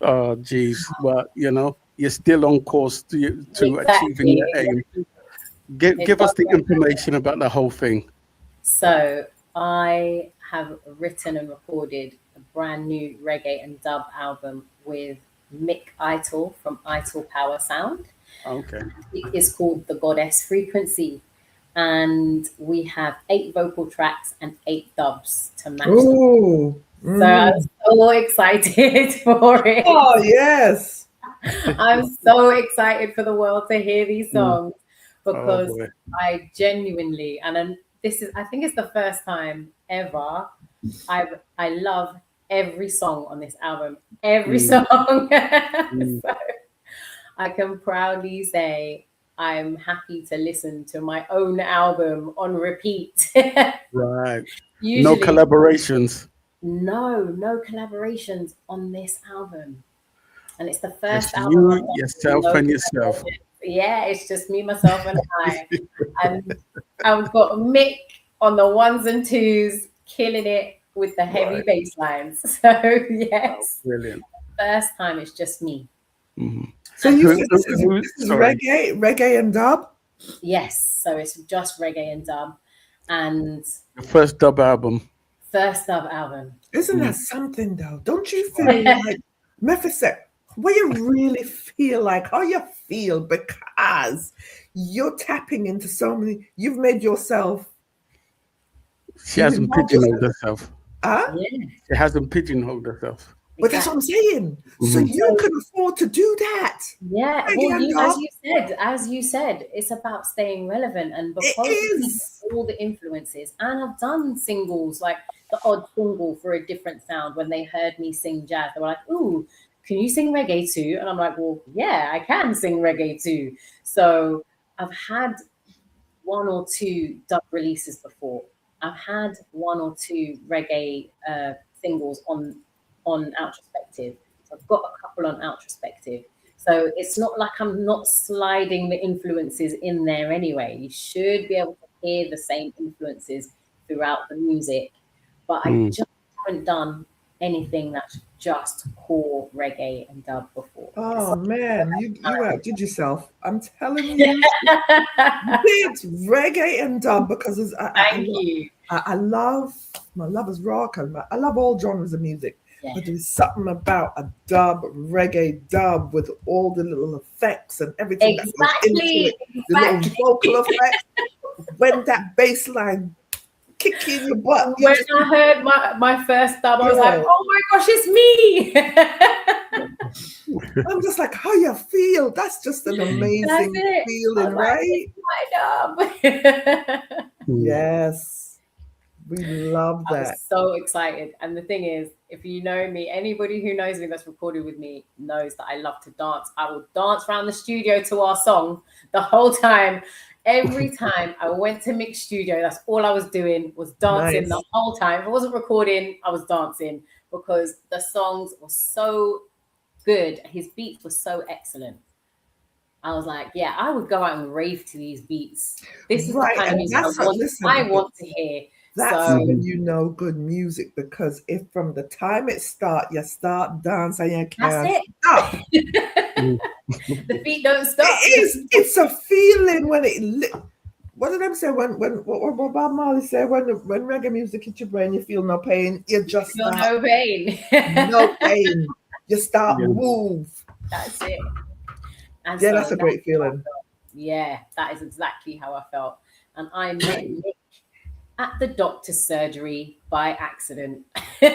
Oh, geez. But, you know, you're still on course to achieving your aim. Give us the information about the whole thing. So I have written and recorded a brand new reggae and dub album with Mick Eitel from Eitel Power Sound. Okay. It is called The Goddess Frequency. And we have 8 vocal tracks and 8 dubs to match them. Ooh. So I'm so excited for it. Oh, yes. I'm so excited for the world to hear these songs because boy. I genuinely, and then I think it's the first time ever I love every song on this album. Every song. So I can proudly say I'm happy to listen to my own album on repeat. Right. Usually, No collaborations. No collaborations on this album. and it's the first It's album I've you, done with yourself, no and yourself. promotion. Yeah, it's just me, myself, and I. And I've got Mick on the ones and twos, killing it with the heavy bass lines. So yes, Brilliant. first time it's just me. So you said this is reggae and dub? Yes, so it's just reggae and dub, and The first dub album. first dub album. Isn't that something though? Don't you feel like Mephiset? What you really feel like, how you feel, because you're tapping into so many. You've made yourself. She hasn't pigeonholed herself. Huh? She hasn't pigeonholed herself. But that's what I'm saying. So you can afford to do that. Yeah, Reggae well, and as you said, it's about staying relevant, and because of all the influences, and I've done singles like the odd single for a different sound. When they heard me sing jazz, they were like, "Ooh, can you sing reggae too?" And I'm like, "Well, yeah, I can sing reggae too." So I've had one or two dub releases before. I've had one or two reggae singles on Outrospective. So I've got a couple on Outrospective. So it's not like I'm not sliding the influences in there anyway. You should be able to hear the same influences throughout the music. But I just haven't done anything that's just core reggae and dub before. Oh man, you outdid yourself. I'm telling you, you did reggae and dub because I love my love is rock. I love all genres of music. Yeah. But there's something about a dub, reggae dub with all the little effects and everything that goes into it. The little vocal effects. When that bass line kick in your butt. When I heard my first dub, I was like, oh my gosh, it's me. I'm just like, how you feel? That's just an amazing feeling, right? My dub. Yes. We love that. I was so excited. And the thing is, if you know me, anybody who knows me that's recorded with me knows that I love to dance. I will dance around the studio to our song the whole time. Every time I went to Mick's studio, that's all I was doing was dancing the whole time. If I wasn't recording, I was dancing because the songs were so good. His beats were so excellent. I was like, yeah, I would go out and rave to these beats. This is the kind of music I want to hear. That's when you know good music, because if from the time it starts, you start dancing, you can't stop. The beat don't stop. It is. It's a feeling when it. What did I say? What Bob Marley said? When reggae music hits your brain, you feel no pain. You just feel no pain. No pain. You start move. That's it. And yeah, that's a great feeling. Yeah, that is exactly how I felt. And I met Nick at the doctor's surgery by accident. He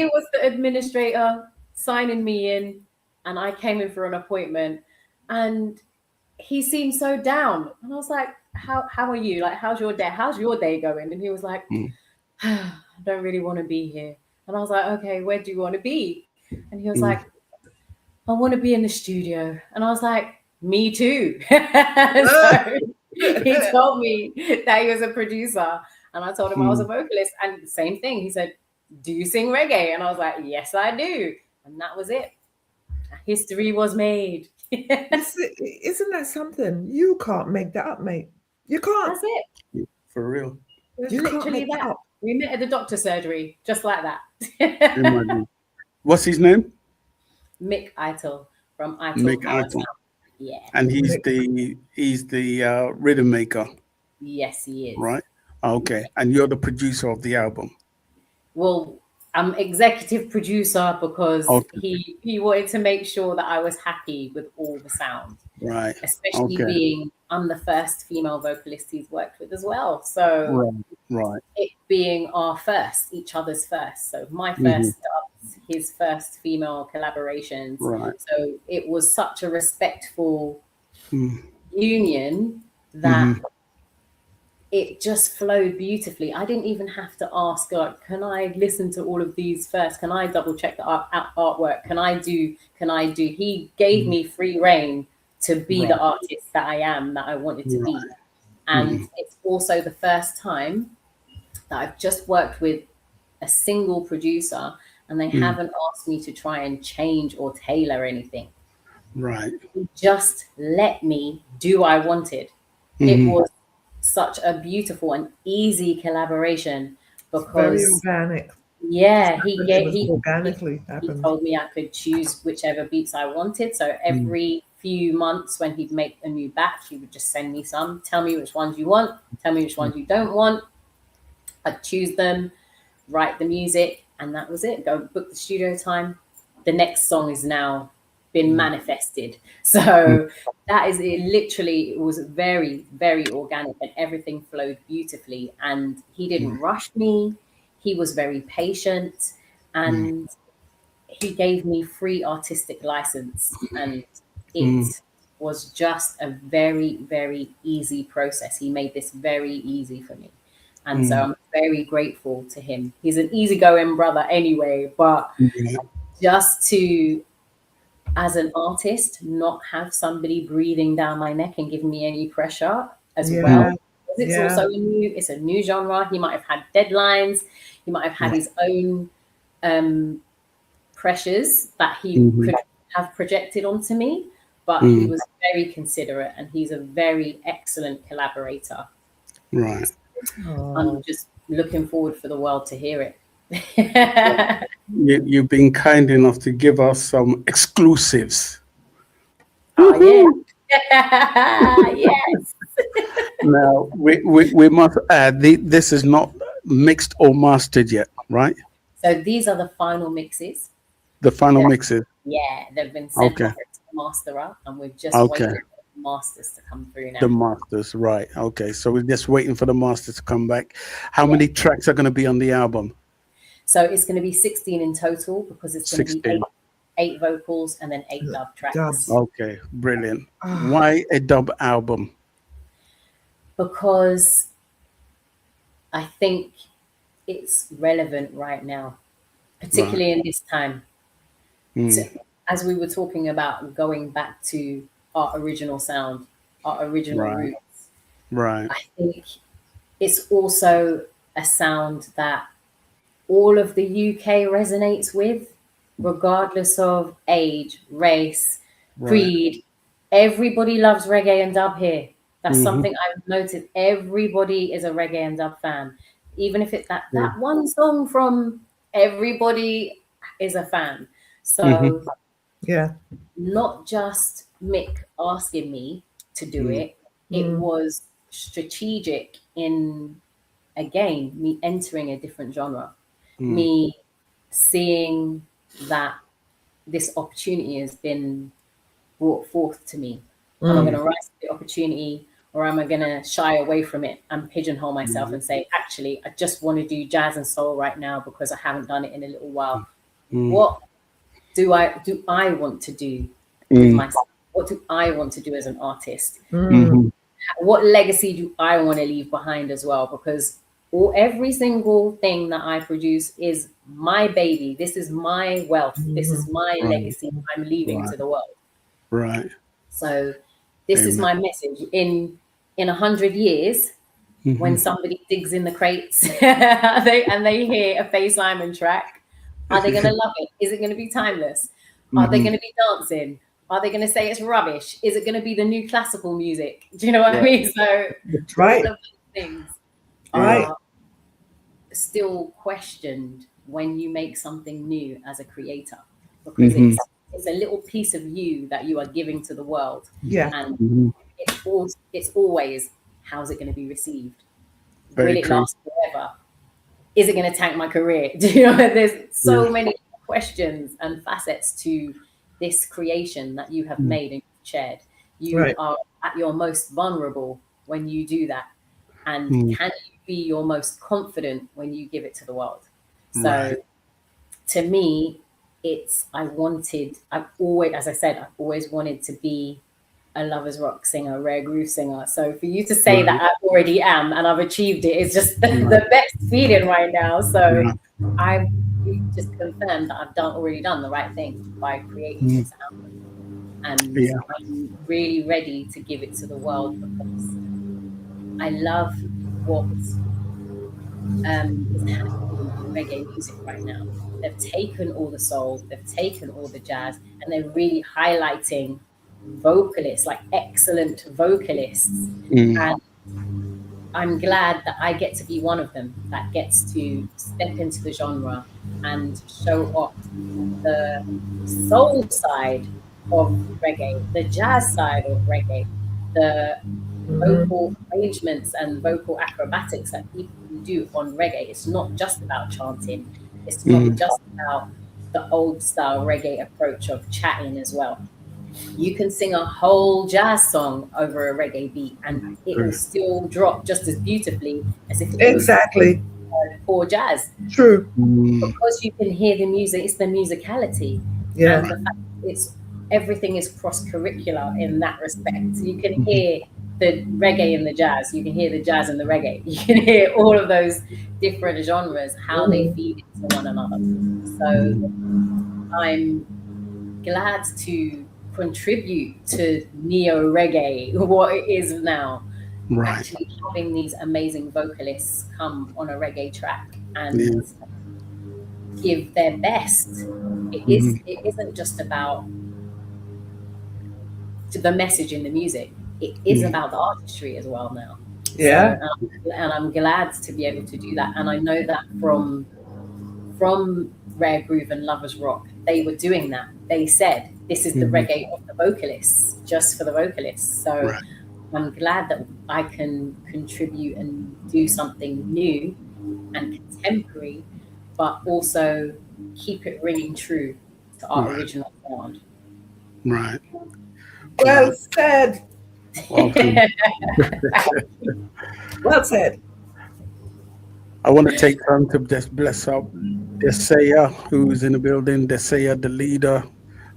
was the administrator signing me in, and I came in for an appointment, and he seemed so down. And I was like, how are you? Like, how's your day? How's your day going? And he was like, I don't really want to be here. And I was like, okay, where do you want to be? And he was like, I want to be in the studio. And I was like, me too. So he told me that he was a producer, and I told him I was a vocalist. And the same thing, he said, do you sing reggae? And I was like, yes, I do. And that was it. History was made. Isn't that something? You can't make that up, mate. You can't. That's it. For real. You can't literally make that up. We met at the doctor's surgery, just like that. What's his name? Mick Eitel from Eitel. Mick Eitel. Yeah. And he's the rhythm maker. Yes, he is. Right. Okay. And you're the producer of the album. Well, I'm executive producer because he wanted to make sure that I was happy with all the sound. Right. Especially being I'm the first female vocalist he's worked with as well. So it being each other's first. So my first dubs, his first female collaborations. Right. So it was such a respectful union that it just flowed beautifully. I didn't even have to ask, like, can I listen to all of these first? Can I double check the artwork? Can I do? He gave me free reign to be the artist that I am, that I wanted to be. And it's also the first time that I've just worked with a single producer and they haven't asked me to try and change or tailor anything. Right. He just let me do what I wanted. It was such a beautiful and easy collaboration Very because organic. he organically happened. told me I could choose whichever beats I wanted. So every few months when he'd make a new batch, he would just send me some, tell me which ones you want, tell me which ones you don't want. I'd choose them, write the music, and that was it. Go book the studio time. The next song is now been manifested. So that is it. Literally, it was very, very organic, and everything flowed beautifully. And he didn't rush me. He was very patient, and he gave me free artistic license, and it was just a very, very easy process. He made this very easy for me. And so I'm very grateful to him. He's an easygoing brother anyway, but just to, as an artist, not have somebody breathing down my neck and giving me any pressure as well. It's also a new genre. He might have had deadlines. He might have had his own pressures that he could have projected onto me, but he was very considerate, and he's a very excellent collaborator. Right. I'm just looking forward for the world to hear it. You've been kind enough to give us some exclusives. Oh, yeah. Yes. Now, we must add, this is not mixed or mastered yet, right? So these are the final mixes. The final mixes. Yeah, they've been sent over to the masterer, and we're just waiting for the masters to come through now. The masters, right. Okay, so we're just waiting for the masters to come back. How many tracks are going to be on the album? So it's going to be 16 in total, because it's going to be eight vocals and then 8 dub tracks. Okay, brilliant. Why a dub album? Because I think it's relevant right now, particularly in this time. So, as we were talking about going back to our original sound, our original roots. Right. I think it's also a sound that all of the UK resonates with, regardless of age, race, creed. Everybody loves reggae and dub here. That's something I've noticed. Everybody is a reggae and dub fan. Even if it's that one song from everybody is a fan. So not just Mick asking me to do it. It was strategic in, again, me entering a different genre, me seeing that this opportunity has been brought forth to me. Am I going to rise to the opportunity, or am I going to shy away from it and pigeonhole myself and say, actually, I just want to do jazz and soul right now because I haven't done it in a little while. What do I want to do with myself? What do I want to do as an artist? What legacy do I want to leave behind as well? Because every single thing that I produce is my baby. This is my wealth. This is my legacy I'm leaving to the world. Right. So this is my message. In 100 years, when somebody digs in the crates and they hear a Fae Simon track, are they going to love it? Is it going to be timeless? Are they going to be dancing? Are they going to say it's rubbish? Is it going to be the new classical music? Do you know what I mean? So all of those things are still questioned when you make something new as a creator, because it's a little piece of you that you are giving to the world. And it's always, how's it going to be received? Will it last forever? Is it going to tank my career? Do you know, there's so many questions and facets to this creation that you have made and shared. You are at your most vulnerable when you do that. And can you be your most confident when you give it to the world? So to me, I've always wanted to be a lovers rock singer, rare groove singer. So for you to say that I already am and I've achieved it, it's just the best feeling right now. So I've just confirmed that I've already done the right thing by creating this album. And I'm really ready to give it to the world, because I love what is happening reggae music right now. They've taken all the soul, they've taken all the jazz, and they're really highlighting vocalists, like excellent vocalists. And I'm glad that I get to be one of them that gets to step into the genre and show off the soul side of reggae, the jazz side of reggae, the vocal arrangements and vocal acrobatics that people can do on reggae. It's not just about chanting. It's not just about the old style reggae approach of chatting as well. You can sing a whole jazz song over a reggae beat and it will still drop just as beautifully as if it was for jazz. True. Because you can hear the music, it's the musicality. Yeah. And the fact it's everything is cross-curricular in that respect. So you can hear the reggae and the jazz, you can hear the jazz and the reggae, you can hear all of those different genres, how they feed into one another. So I'm glad to contribute to neo reggae, what it is now. Actually having these amazing vocalists come on a reggae track and give their best. It isn't just about the message in the music. It is about the artistry as well now. Yeah. So, and I'm glad to be able to do that. And I know that from Rare Groove and Lovers Rock, they were doing that. They said, this is the reggae of the vocalists, just for the vocalists. So I'm glad that I can contribute and do something new and contemporary, but also keep it ringing true to our original sound. Right. Well said. Well said. I want to take time to just bless up Desaya, who's in the building. Desaya, the leader.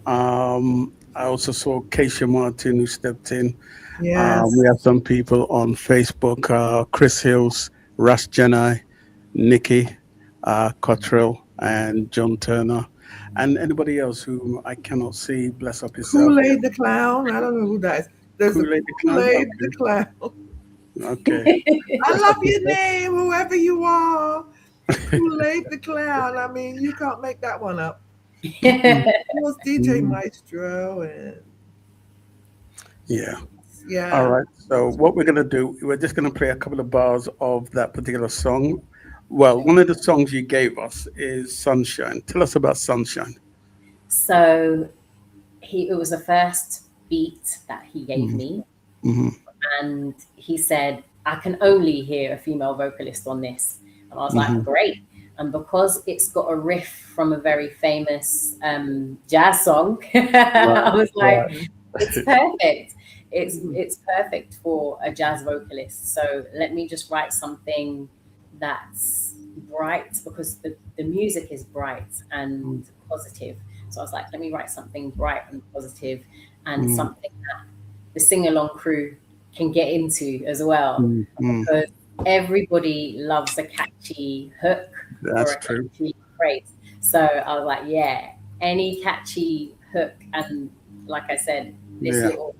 I also saw Keisha Martin, who stepped in. Yes. We have some people on Facebook, Chris Hills, Russ Jenai, Nikki Cottrell, and John Turner, and anybody else whom I cannot see. Bless up yourself. Kool-Aid the Clown. I don't know who that is. There's Kool-Aid the Clown. Okay. I love your name, whoever you are. Kool-Aid the Clown. I mean, you can't make that one up. It was DJ Maestro and yeah. Yeah. All right. So what we're going to do, we're just going to play a couple of bars of that particular song. Well, one of the songs you gave us is Sunshine. Tell us about Sunshine. So it was the first beat that he gave me. And he said, I can only hear a female vocalist on this. And I was like, great. And because it's got a riff from a very famous jazz song, I was like, it's perfect. It's perfect for a jazz vocalist. So let me just write something that's bright, because the music is bright and positive. So I was like, let me write something bright and positive and something that the sing-along crew can get into as well. Because everybody loves a catchy hook or a catchy phrase. So I was like, yeah, any catchy hook. And like I said, this little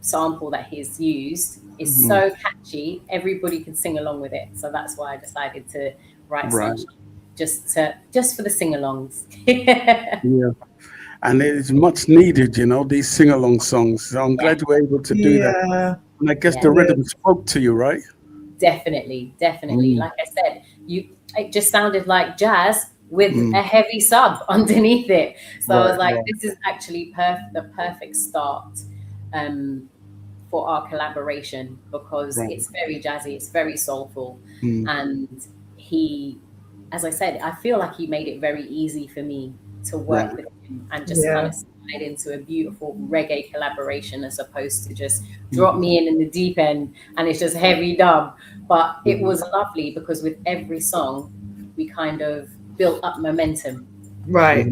sample that he's used is so catchy, everybody can sing along with it. So that's why I decided to write Sunshine, just for the sing-alongs. Yeah. And it's much needed, you know, these sing-along songs. So I'm glad you were able to do that. And I guess the rhythm spoke to you, right? Definitely. Like I said, it just sounded like jazz with a heavy sub underneath it. So I was like, this is actually the perfect start for our collaboration, because it's very jazzy, it's very soulful. And he, as I said, I feel like he made it very easy for me to work with him and just kind of slide into a beautiful reggae collaboration, as opposed to just drop me in the deep end and it's just heavy dub. But it was lovely, because with every song we kind of built up momentum. Right.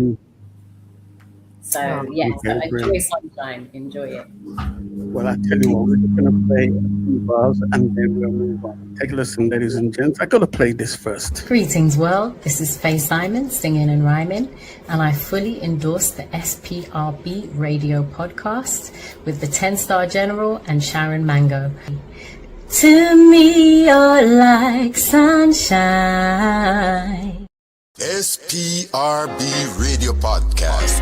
So so enjoy Sunshine, enjoy it. Well, I tell you what, we're just going to play a few bars and then we'll move on. Take a listen, ladies and gents. I got to play this first. Greetings, world. This is Fae Simon, singing and rhyming, and I fully endorse the SPRB radio podcast with the 10-Star General and Sharon Mango. To me, you're like sunshine. SPRB Radio Podcast.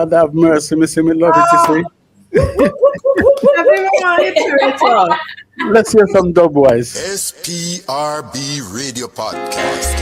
God have mercy, Miss me love it to see. Let's hear some dubwise. SPRB Radio Podcast.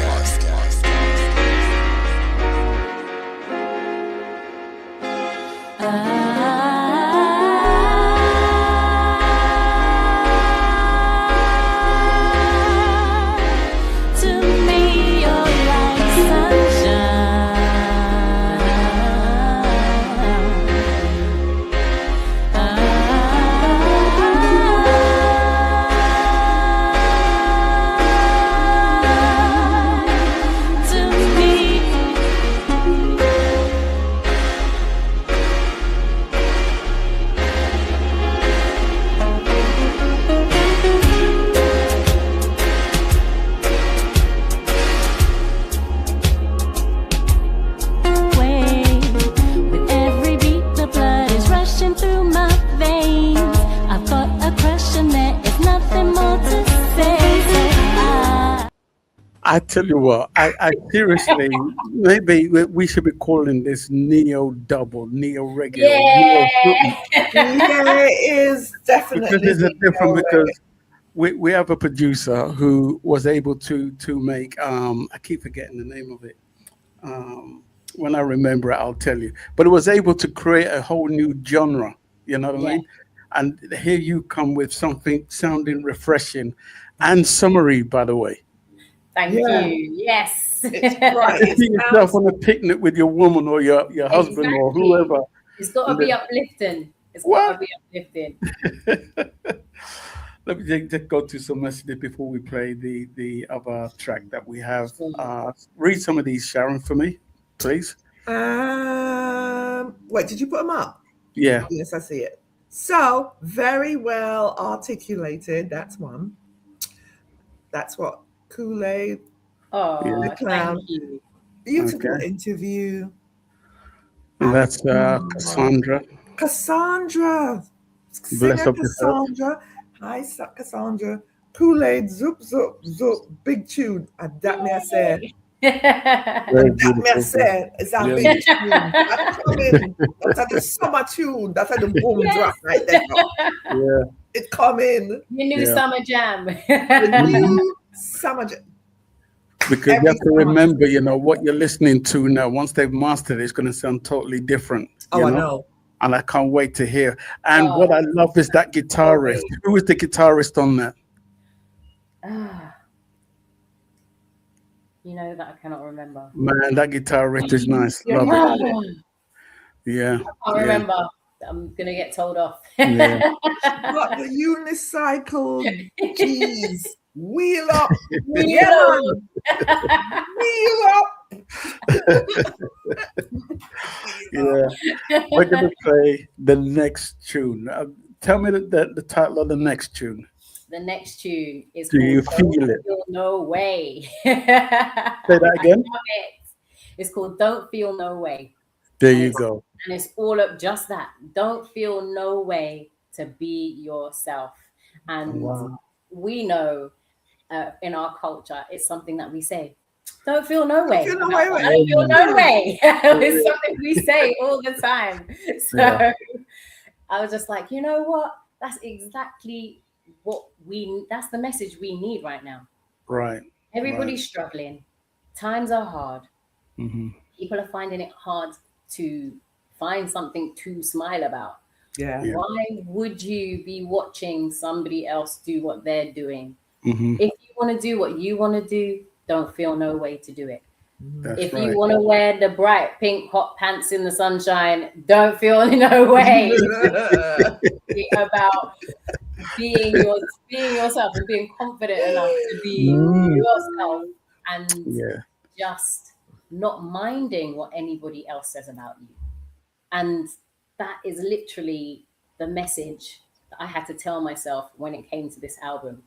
I tell you what, I seriously, maybe we should be calling this neo double, neo reggae. Yeah, it is definitely. Because it's different because we have a producer who was able to make, I keep forgetting the name of it. When I remember it, I'll tell you. But it was able to create a whole new genre, you know what I mean? And here you come with something sounding refreshing and summary, by the way. Thank you. Yes. It's right. You see yourself on a picnic with your woman or your husband or whoever. It's got to be uplifting. It's got to be uplifting. Let me just go to some messages before we play the other track that we have. Read some of these, Sharon, for me, please. Wait, did you put them up? Yeah. Yes, I see it. So, very well articulated. That's one. That's what Kool-Aid. Oh, the clown. thank you. Beautiful interview. And that's Cassandra. Cassandra. Bless Singer up yourself. Cassandra. Hi, Cassandra. Kool-Aid, zoop, zoop, zoop. Big tune. And that me I said. That me I said. It's a big tune. That's coming. That's the summer tune. That's the boom drop right there. Yeah. It coming. Your new summer jam. The new summer jam. Because you have to remember, what you're listening to now, once they've mastered it, it's going to sound totally different. Oh, I know. And I can't wait to hear. And what I love is that guitarist. Who is the guitarist on that? You know that I cannot remember. Man, that guitarist is nice. Love it. Yeah. I can't remember. I'm going to get told off. Yeah. Got the unicycle keys. Wheel up. Wheel up. Wheel up. Yeah. We're going to play the next tune. Tell me the title of the next tune. The next tune is Do you called feel Don't it? Feel No Way. Say that again. It's called Don't Feel No Way. There you go. And it's all up just that. Don't feel no way to be yourself. And we know in our culture, it's something that we say. Don't feel no way. Don't feel no way. Don't feel no way. It's something we say all the time. So I was just like, you know what? That's exactly that's the message we need right now. Right. Everybody's struggling. Times are hard. Mm-hmm. People are finding it hard to find something to smile about. Yeah. Why would you be watching somebody else do what they're doing? Mm-hmm. If you want to do what you want to do, don't feel no way to do it. That's if right. you want to wear the bright pink hot pants in the sunshine, don't feel no way about being yourself and being confident enough to be yourself and just not minding what anybody else says about you. And that is literally the message that I had to tell myself when it came to this album.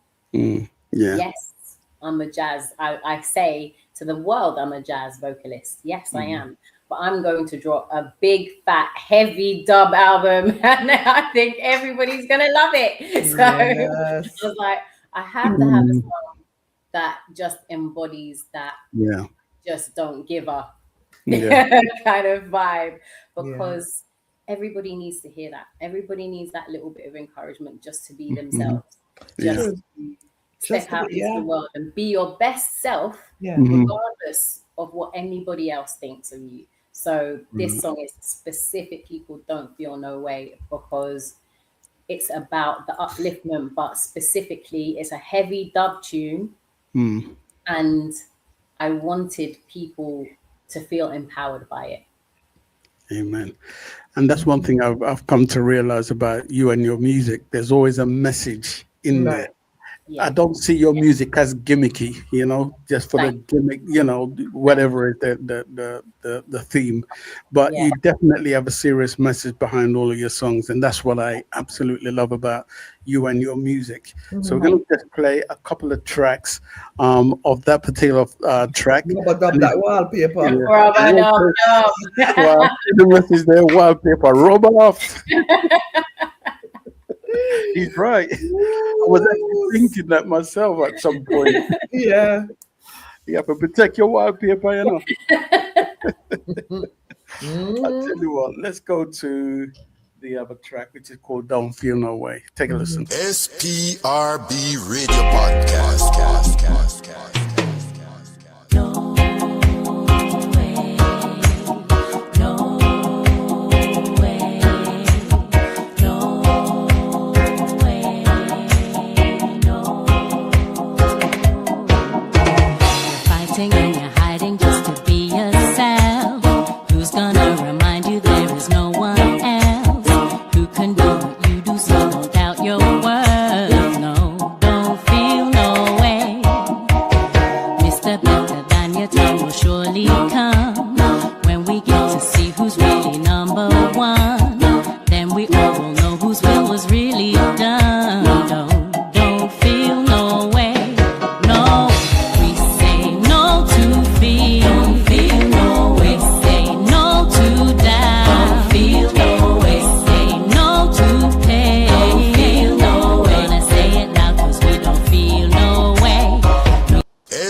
Yes, I'm a jazz. I say to the world, I'm a jazz vocalist. Yes, I am. But I'm going to drop a big, fat, heavy dub album, and I think everybody's gonna love it. So I was like, I have to have a song that just embodies that. Just don't give up kind of vibe, because everybody needs to hear that. Everybody needs that little bit of encouragement just to be themselves. Step out into the world and be your best self, regardless of what anybody else thinks of you. So this song is specifically called Don't Feel No Way, because it's about the upliftment, but specifically it's a heavy dub tune. And I wanted people to feel empowered by it. Amen. And that's one thing I've come to realize about you and your music. There's always a message in there. I don't see your music as gimmicky, just for the gimmick, whatever is the theme. But you definitely have a serious message behind all of your songs, and that's what I absolutely love about you and your music. So we're going to just play a couple of tracks of that particular track. That wallpaper. Wow, the message there, wallpaper, rub off. He's right. I was actually thinking that myself at some point. Yeah, but protect your wallpaper, I tell you what, let's go to the other track, which is called Don't Feel No Way. Take a listen. SPRB Radio Podcast. And you're hiding just to be yourself. Who's gonna remind you there is no one else who can do what you do? So don't doubt your worth. No, don't feel no way. Mr. Better than your time will surely come when we get to see who's really number one. Then we all will know whose will was really done. Don't feel no way. No.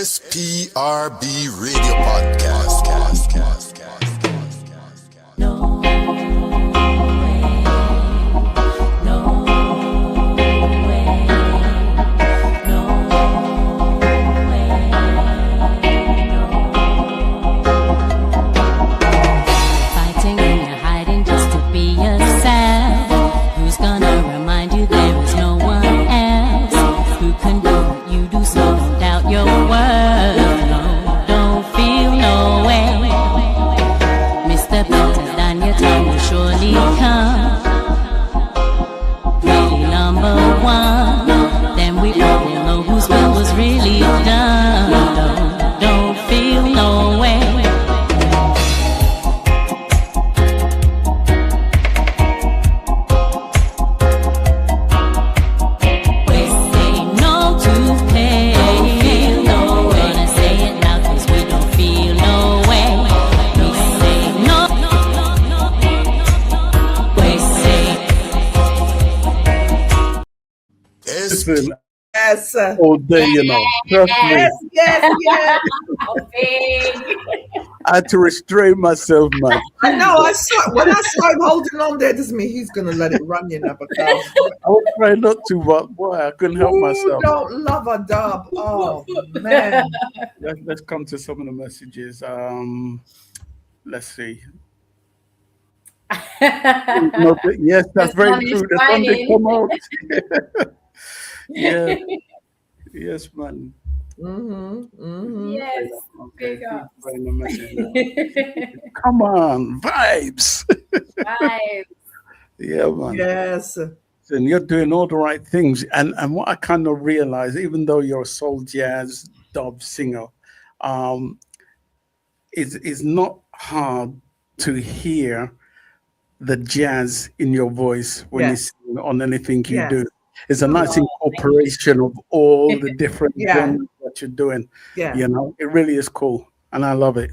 SPRB Radio Podcast. No. Yes. all day, you know. Trust me. Yes. I had to restrain myself, man. I know. When I saw him holding on there, doesn't mean he's gonna let it run, you know. Because I was trying not to, but boy, I couldn't help who myself. don't love a dub? Oh man. Let's come to some of the messages. Let's see. Yes, that's The very sun is true. The sun did shining. come out. Yeah. Yes, man. Yes, Okay, big keep ups. playing the message now. Come on, vibes. Vibes. Yeah, man. Yes. And you're doing all the right things. And what I kind of realize, even though you're a soul jazz dub singer, it's not hard to hear the jazz in your voice when you Yes. sing on anything you Yes. do. It's a nice Oh, incorporation of all the different Yeah. genres that you're doing. Yeah. You know, it really is cool, and I love it.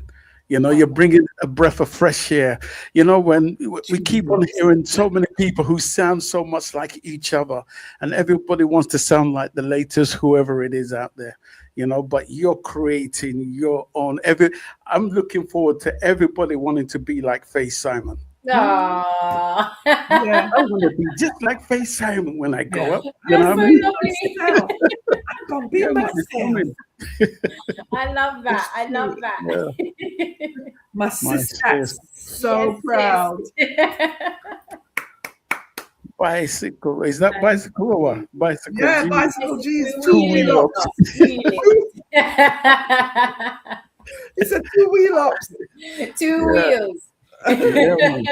You know, Oh, you're bringing a breath of fresh air. You know, when we keep on hearing so many people who sound so much like each other, and everybody wants to sound like the latest whoever it is out there. You know, but you're creating your own. I'm looking forward to everybody wanting to be like Fae Simon. Aw. Yeah. I want to be just like Fae Simon when I grow Yeah. up. You know That's what I mean? so lovely. I'm gonna be Yeah, man, it's myself. coming. I love that. I love that. Yeah. My My sister, sis. so Yes, proud. sis. Bicycle. Is that bicycle or what? Bicycle. Yeah, Gee, bicycle G's two two-wheel wheel ups. Wheelies. It's a two-wheel ups. Two Yeah. wheels. Yeah, man.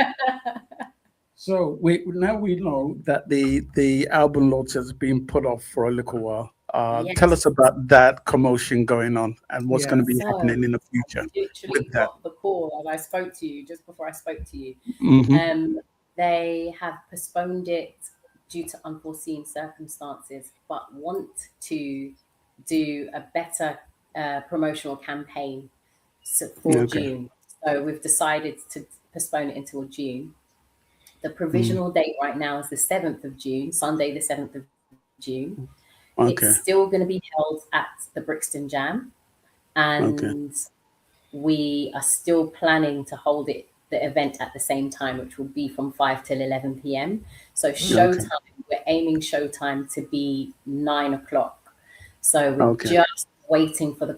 So we know that the album launch has been put off for a little while. Tell us Yes. about that commotion going on and what's going to be Yes. happening in the future Literally with that. got the call as I spoke to you, just before I spoke to you. Hmm. They have postponed it due to unforeseen circumstances, but want to do a better promotional campaign for Okay. June. So we've decided to postpone it until June. The provisional date right now is the 7th of June, Sunday, the 7th of June. Okay. It's still going to be held at the Brixton Jam, and we are still planning to hold the event at the same time, which will be from 5 till 11 p.m. So showtime, we're aiming showtime to be 9 o'clock. So we're Okay. just waiting for the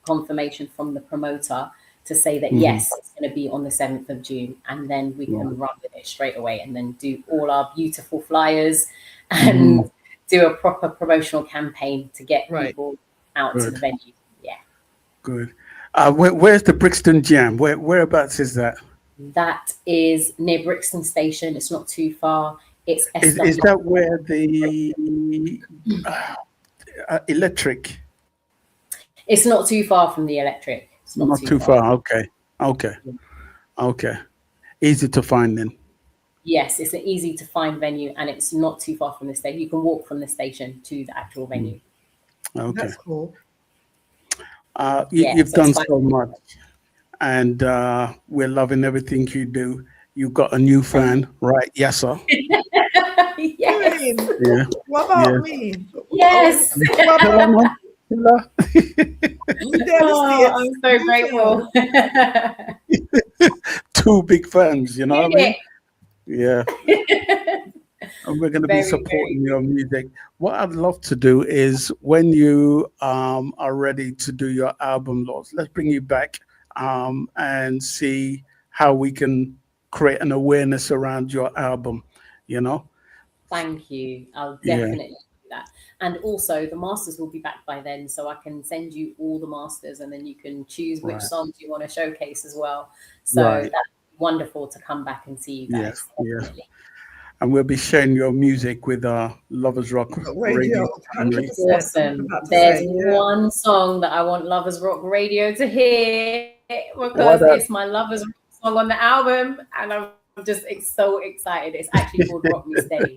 confirmation from the promoter to say that Mhm. yes, it's going to be on the 7th of June, and then we can run with it straight away and then do all our beautiful flyers and do a proper promotional campaign to get people out to the Good. venue. Yeah. Good. Where's the Brixton Jam? Whereabouts is that? That is near Brixton Station. It's not too far. It's Is that where the electric? It's not too far from the electric. It's Not too far. Okay. Easy to find then. Yes, it's an easy to find venue, and it's not too far from the station. You can walk from the station to the actual venue. Okay. That's cool. You've so done it's fine. so much, and we're loving everything you do. You've got a new fan, right? Yes, sir. Yes. Yeah. What about me? Yes. Hello. Oh, I'm so grateful. Two big fans, you know what I mean? Yeah. And we're going to be Very, supporting your music. What I'd love to do is when you are ready to do your album launch, let's bring you back and see how we can create an awareness around your album, you know? Thank you. I'll Yeah. definitely do that. And also, the masters will be back by then, so I can send you all the masters, and then you can choose which Right. songs you want to showcase as well. So Right. that's wonderful to come back and see you guys. Yes, yes. Definitely. And we'll be sharing your music with Lovers Rock Radio. 100%. Awesome. About to There's say, yeah. one song that I want Lovers Rock Radio to hear because What up? it's my Lovers Rock song on the album, and I'm just so excited. It's actually called Rock Me Steady.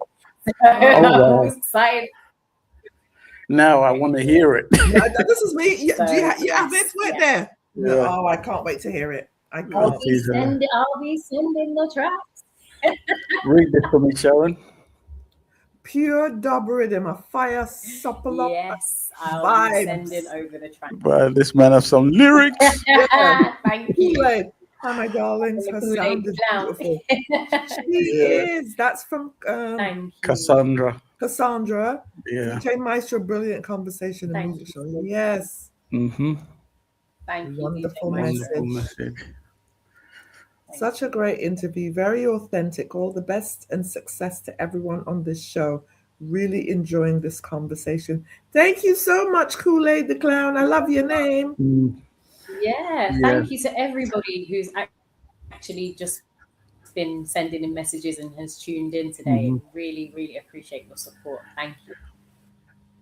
wow. I'm excited. Now I want to hear it. This is me. So, Do you have yes, it right yes. there? Yeah. Oh, I can't wait to hear it. I I'll can't. be sending the tracks. Read this for me, Sharon. Pure dub rhythm, a fire supple up Yes, I'll be sending vibes. over the track. But this man has some lyrics. Yeah. Thank you. Kool-Aid. Oh, my darlings, The her Kool-Aid sound is clown. beautiful. She Yeah. is. That's from Thank you. Cassandra. Cassandra. Yeah. DJ Maestro, brilliant conversation and Thank music you show. so much. Yes. Mm-hmm. Thank you, Wonderful DJ Wonderful message. message. Such a great interview, very authentic. All the best and success to everyone on this show. Really enjoying this conversation. Thank you so much, Kool-Aid the Clown. I love your name. Yeah, Yes. thank you to everybody who's actually just been sending in messages and has tuned in today. Mhm. Really, really appreciate your support. Thank you.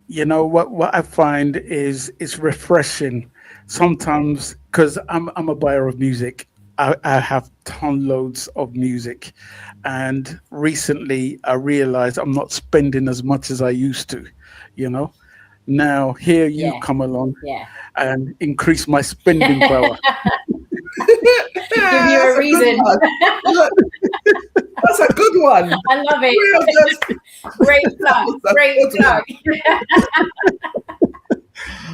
You know what I find is it's refreshing sometimes because I'm a buyer of music. I have ton loads of music, and recently I realized I'm not spending as much as I used to. You know, now here you Yeah. come along Yeah. and increase my spending power. Give you a reason. That's a good one. I love it. Great plug. Great plug.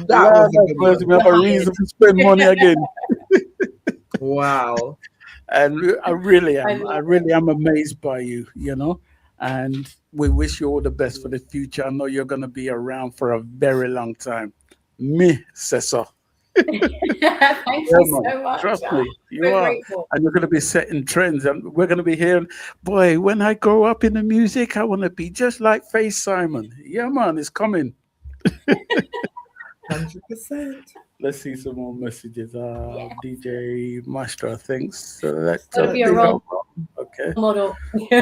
That was a good First, we one. have a reason to spend money again. Wow. And I really I am. love I really am amazed by you, and we wish you all the best for the future. I know you're going to be around for a very long time. Me, says so. Thank you so much. Trust me, you So are. grateful. And you're going to be setting trends. And we're going to be hearing, boy, when I grow up in the music, I want to be just like Fae Simon. Yeah, man, it's coming. 100%. Let's see some more messages. DJ Maestro, I think. Select. Gotta be a role Okay. model.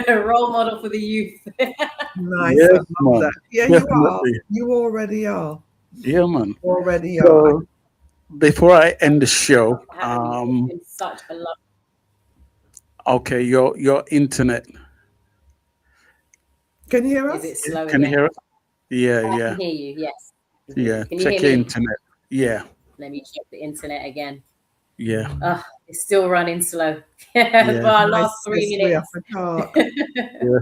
Role model for the youth. Nice. Yes, I love man. that. Yeah, you are. Definitely. You already are. Yeah, man. Already are. So, before I end the show, It's been such a love. okay, your internet. Can you hear us? Is it slow Can you again? hear it? Yeah, I yeah, can hear you. Yes. yeah. Can you Check hear your me? internet. Yeah, Let me check the internet again. yeah, It's still running slow. For yeah. our last 3 minutes. Yeah.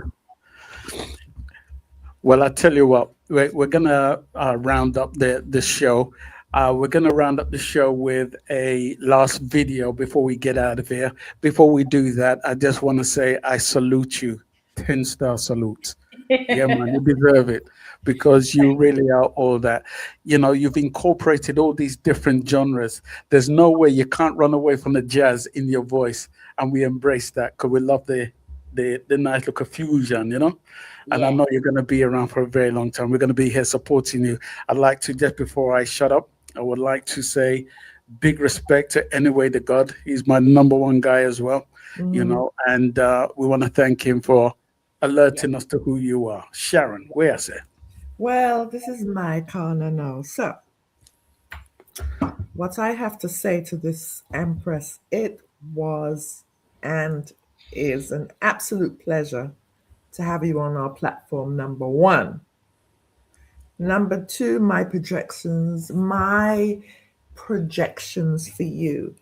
Well, I tell you what, we're gonna round up the show. We're gonna round up the show with a last video before we get out of here. Before we do that, I just want to say I salute you, 10-star salute. Yeah, man, you deserve it because you really are all that. You've incorporated all these different genres. There's no way you can't run away from the jazz in your voice, and we embrace that because we love the nice look of fusion, And I know you're going to be around for a very long time. We're going to be here supporting you. I'd like to, just before I shut up, I would like to say big respect to Anyway the God. He's my number one guy as well, and we want to thank him for alerting us to who you are. Sharon, where is it? Well, this is my corner now. So, what I have to say to this Empress, it was and is an absolute pleasure to have you on our platform, number one. Number two, my projections for you.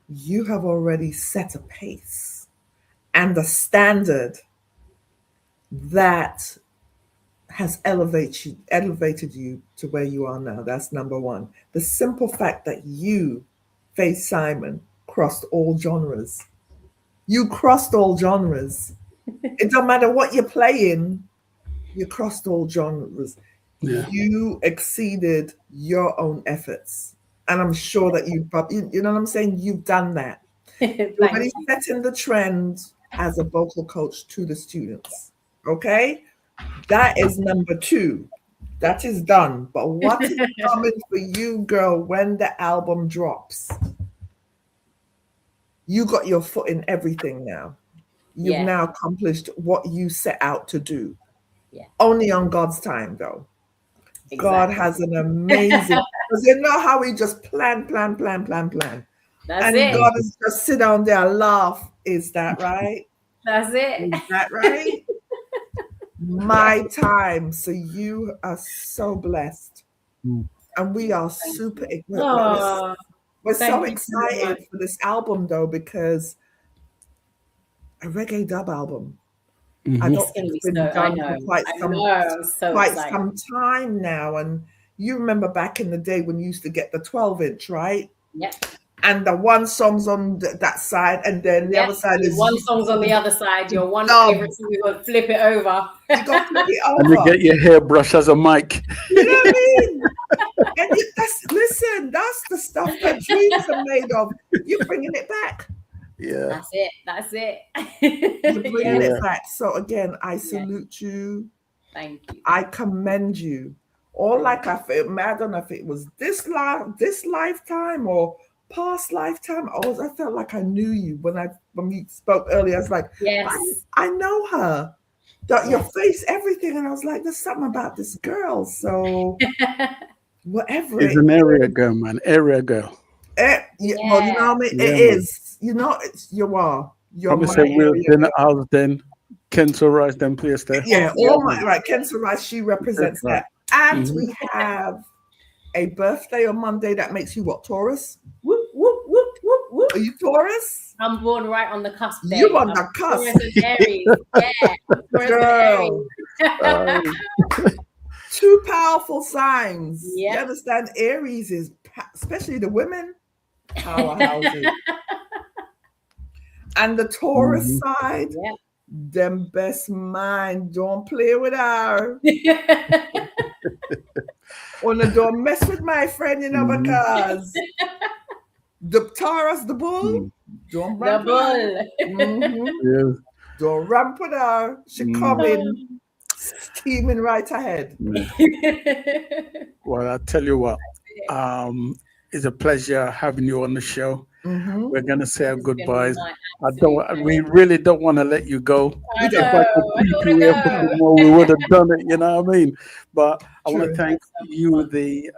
You have already set a pace and a standard that has elevated you to where you are now. That's number one. The simple fact that you, Fae Simon, crossed all genres. You crossed all genres. It don't matter what you're playing, you crossed all genres. Yeah. You exceeded your own efforts. And I'm sure that you know what I'm saying? You've done that. You're already setting the trend as a vocal coach to the students. Okay? That is number two. That is done. But what is coming for you, girl, when the album drops? You got your foot in everything now. You've now accomplished what you set out to do. Yeah. Only on God's time, though. Exactly. God has an amazing, because you know how we just plan. That's it. God is just sit down there and laugh. Is that right? That's it. Is that right? My time. So you are so blessed. And we are super we're so excited for this album though, because a reggae dub album. I Mhm. don't It's going think to be it's been so. I done for know. I know. I'm so quite excited. some time now. And you remember back in the day when you used to get the 12-inch, right? Yep. And the one song's on that side, and then the other side is one song's on the other side. Your one dub. favorite song, you got to flip it over. You got to flip it And you over. get your hairbrush as a mic. You know what I mean? And that's the stuff that dreams are made of. You're bringing it back. Yeah. That's it. That's it. You're bringing Yeah. it back. So again, I salute you. Thank you. I commend you. Or like I don't know if it was this lifetime or past lifetime. I felt like I knew you when we spoke earlier. I was like, Yes. I know her. Your face, everything, and I was like, there's something about this girl. So whatever. It's an area girl, man. Area girl. Well, you know what I mean? Yeah, It man. is. You know, you are. You're Probably my say Will area then girl. I'll then Kenzo Rice then place there. Yeah, all my right. Kenza Rice, she represents That's right. that. And Mhm. we have a birthday on Monday that makes you what, Taurus? Whoop, whoop, whoop, whoop, whoop. Are you Taurus? I'm born right on the cusp. You babe. on the I'm cusp. Taurus and Aries. Yeah. Taurus and Aries. Two powerful signs. Yep. You understand? Aries is, especially the women, powerhouses. And the Taurus side, them best mind. Don't play with her. Don't mess with my friend, you know, because the Taurus, the bull, don't ramp with her. Yes. Don't ramp with her. She coming, steaming right ahead. Well, I'll tell you what. It's a pleasure having you on the show. Mhm. We're gonna say our goodbyes. my We really don't want to let you go. I If know, I could I keep don't you wanna here go. for more, we would have done it. You know what I mean? But I want to True. thank you, the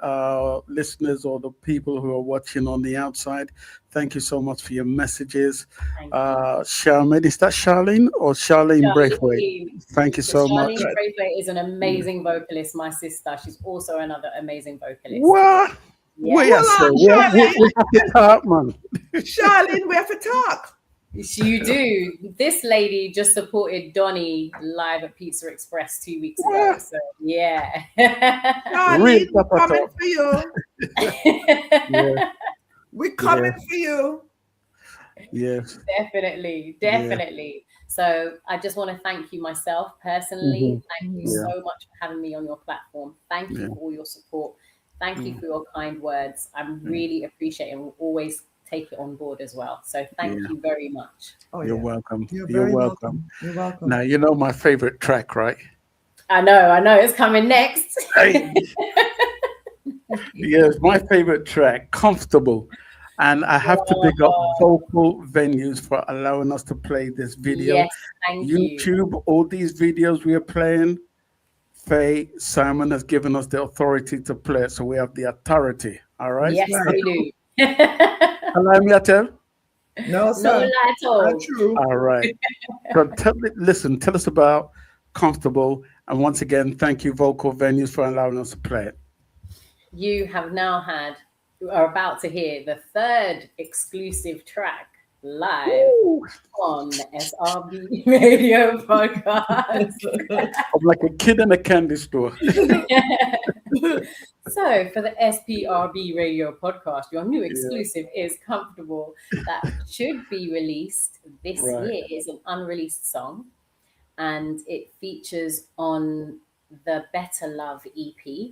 listeners or the people who are watching on the outside. Thank you so much for your messages. Charmaine, is that Charlene or Charlene Braithwaite? Charlene. Thank you so much. Charlene Braithwaite is an amazing vocalist, my sister. She's also another amazing vocalist. What? Yeah. We have to talk, man. Charlene, we have to talk. You do. This lady just supported Donnie live at Pizza Express 2 weeks ago. So yeah. Charlene, we're coming for you. Yeah. We're coming for you. Yes. Definitely. So I just want to thank you myself personally. Mhm. Thank you Yeah. so much for having me on your platform. Thank you Yeah. for all your support. Thank you for your kind words. I'm really appreciating and will always take it on board as well. So thank you very much. You're welcome. You're You're very welcome. You're welcome. Now, you know my favorite track, right? I know. It's coming next. Yes, my favorite track, Comfortable. And I have to big up Vocal Venues for allowing us to play this video. Yes, thank you. YouTube, all these videos we are playing, Fae Simon has given us the authority to play it, so we have the authority. All right? Yes, we do. Allow me to tell? No, sir. No lie at all. Not true. All right. So tell us about Comfortable. And once again, thank you, Vocal Venues, for allowing us to play it. You have now are about to hear the third exclusive track live on the SRB Radio Podcast. I'm like a kid in a candy store. So for the SPRB Radio Podcast, your new exclusive is Comfortable. That should be released this year. It's an unreleased song, and it features on the Better Love EP,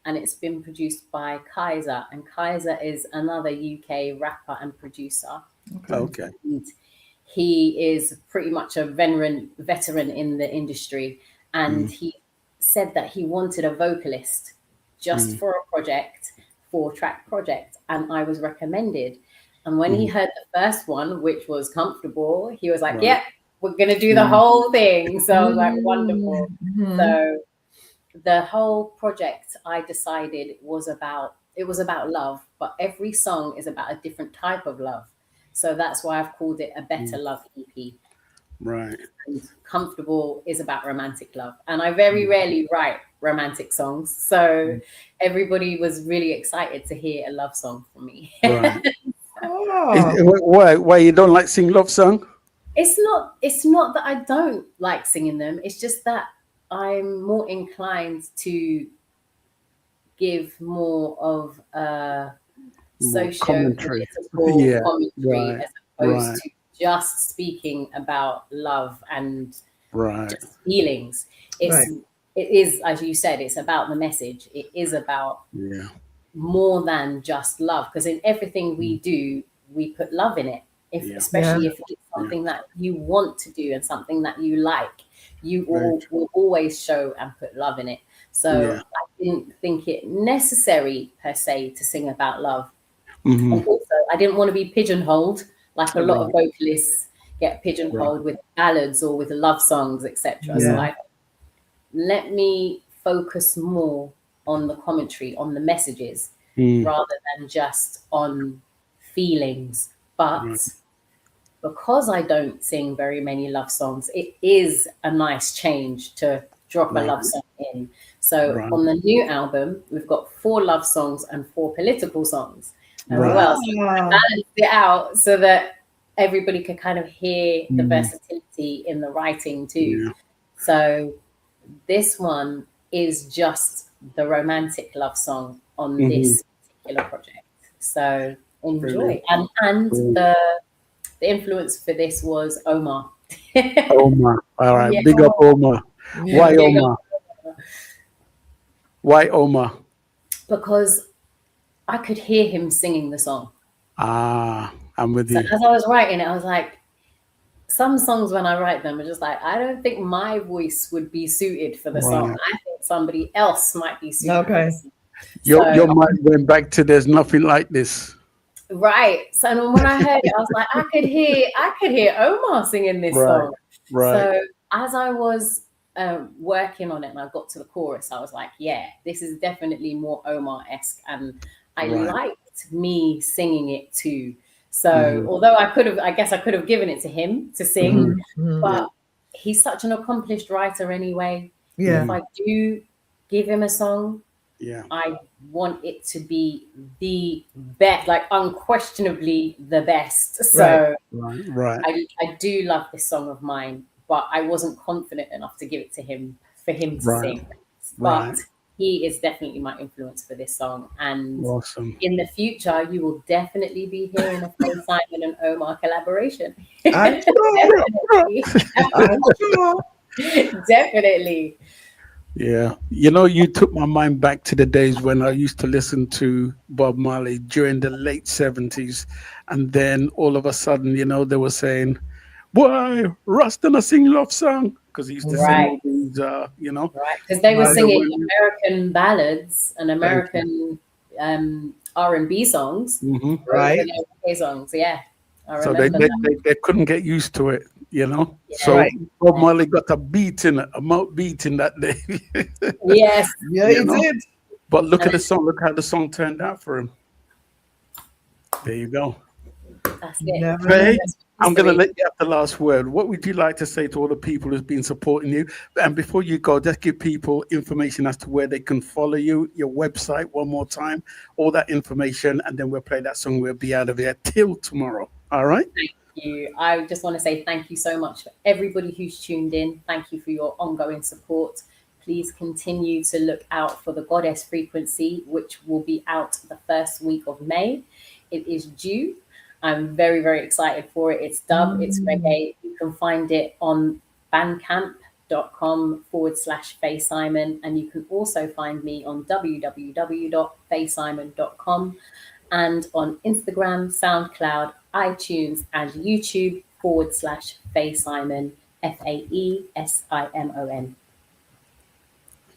and it's been produced by Kaiser, and Kaiser is another UK rapper and producer. Okay. And he is pretty much a veteran in the industry, and he said that he wanted a vocalist just for a project, 4-track project, and I was recommended. And when he heard the first one, which was Comfortable, he was like, "Yep, we're gonna do the whole thing." So I was like, "Wonderful." So the whole project, I decided it was about love, but every song is about a different type of love. So that's why I've called it a Better Love EP. Right. And Comfortable is about romantic love. And I very rarely write romantic songs. So everybody was really excited to hear a love song from me. Right. Why you don't like sing love song? It's not that I don't like singing them. It's just that I'm more inclined to give more of a More commentary. socio-political Yeah. commentary Right. as opposed Right. to just speaking about love and Right. just feelings. Right. It is, as you said, it's about the message. It is about Yeah. more than just love, because in everything we do, we put love in it. If Yeah. especially Yeah. if it's something that you want to do and something that you like, you Very will always show and put love in it. So Yeah. I didn't think it necessary per se to sing about love. Hmm. And also, I didn't want to be pigeonholed like a lot of Right. vocalists get Right. pigeonholed with ballads or with love songs, etc. So Yeah. I let me focus more on the commentary, on the messages, Mm. rather than just on feelings. But Right. because I don't sing very many love songs, it is a nice change to drop a Right. love song in. So Right. on the new album, we've got 4 love songs and 4 political songs as Right. well. So I Wow. balanced it out so that everybody could kind of hear the Mm. versatility in the writing too. Yeah. So this one is just the romantic love song on Hmm. this particular project. So enjoy. Brilliant. And Brilliant. the influence for this was Omar. Omar. All right. Yeah. Big up Omar. Yeah. Why Big up Omar? Why Omar? because I could hear him singing the song. Ah, I'm with So you. as I was writing it, I was like, some songs when I write them are just like, I don't think my voice would be suited for the song. Right. I think somebody else might be suited for Okay. the song. Your So, mind went back to there's nothing like this. right. So and when I heard it, I was like, I could hear Omar singing this Right. song. Right. So as I was working on it and I got to the chorus, I was like, yeah, this is definitely more Omar-esque. And I Right. liked me singing it too. So Mhm. although I guess I could have given it to him to sing, Mhm. but he's such an accomplished writer anyway. Yeah. If I do give him a song, Yeah. I want it to be the best, like unquestionably the best. So Right. Right. I do love this song of mine, but I wasn't confident enough to give it to him for him to Right. sing. But Right. he is definitely my influence for this song. And Awesome. in the future, you will definitely be hearing a Fae Simon and Omar collaboration. I'm sure. Definitely. I'm sure. Definitely. Yeah. You know, you took my mind back to the days when I used to listen to Bob Marley during the late 70s. And then all of a sudden, you know, they were saying, boy, Rustin a sing love song. Because he used to sing all Right. these, you know. Right. Because they were Right. singing American ballads and Thank you. American R&B songs Hmm. Right. rather than reggae songs. Yeah. I So they, remember they, that. they couldn't get used to it, you know. Yeah. So Right. Bob Marley got a mouth beating that day. Yes. Yeah, You he know? did. But look And at the song. Look how the song turned out for him. There you go. that's it. Never Faye, knew. I'm going to History. let you have the last word. What would you like to say to all the people who've been supporting you? And before you go, just give people information as to where they can follow you, your website one more time, all that information, and then we'll play that song. We'll be out of here till tomorrow. All right? Thank you. I just want to say thank you so much for everybody who's tuned in. Thank you for your ongoing support. Please continue to look out for the Goddess Frequency, which will be out the first week of May. It is due. I'm very, very excited for it. It's dub, it's reggae. You can find it on bandcamp.com/Fae Simon. And you can also find me on www.faesimon.com and on Instagram, SoundCloud, iTunes, and YouTube /Fae Simon, FAESIMON.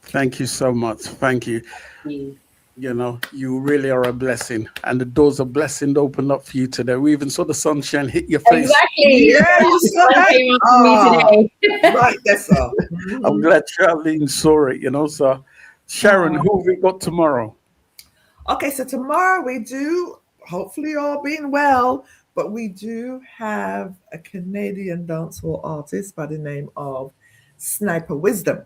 Thank you so much. Thank you. You. You know, you really are a blessing. And the doors of blessing opened up for you today. We even saw the sunshine hit your face. Exactly. Yeah, you saw That that. came up to Ah, me today. right, that's all. I'm glad Charlene saw it, you know. So, Sharon, who have we got tomorrow? Okay, so tomorrow we do, hopefully all being well, but we do have a Canadian dancehall artist by the name of Sniper Wisdom.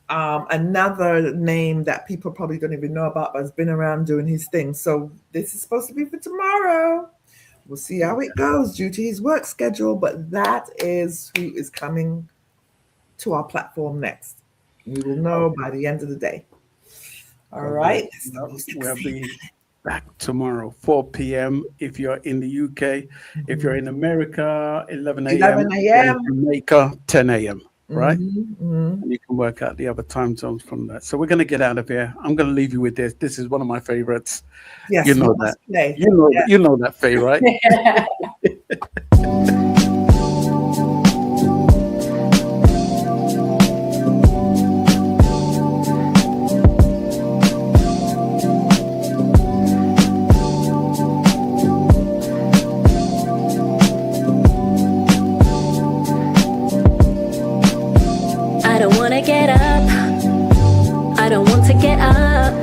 Another name that people probably don't even know about, but has been around doing his thing. So this is supposed to be for tomorrow. We'll see how it goes due to his work schedule, but that is who is coming to our platform next. We will know by the end of the day. All right. We'll be back tomorrow, 4 p.m. if you're in the UK. If you're in America, 11 a.m. 11 a.m. Jamaica, 10 a.m. Right? Mm-hmm. And you can work out the other time zones from that. So we're going to get out of here. I'm going to leave you with this. This is one of my favorites. Yes, you know that. You know that, Faye, right? I don't wanna get up. I don't want to get up.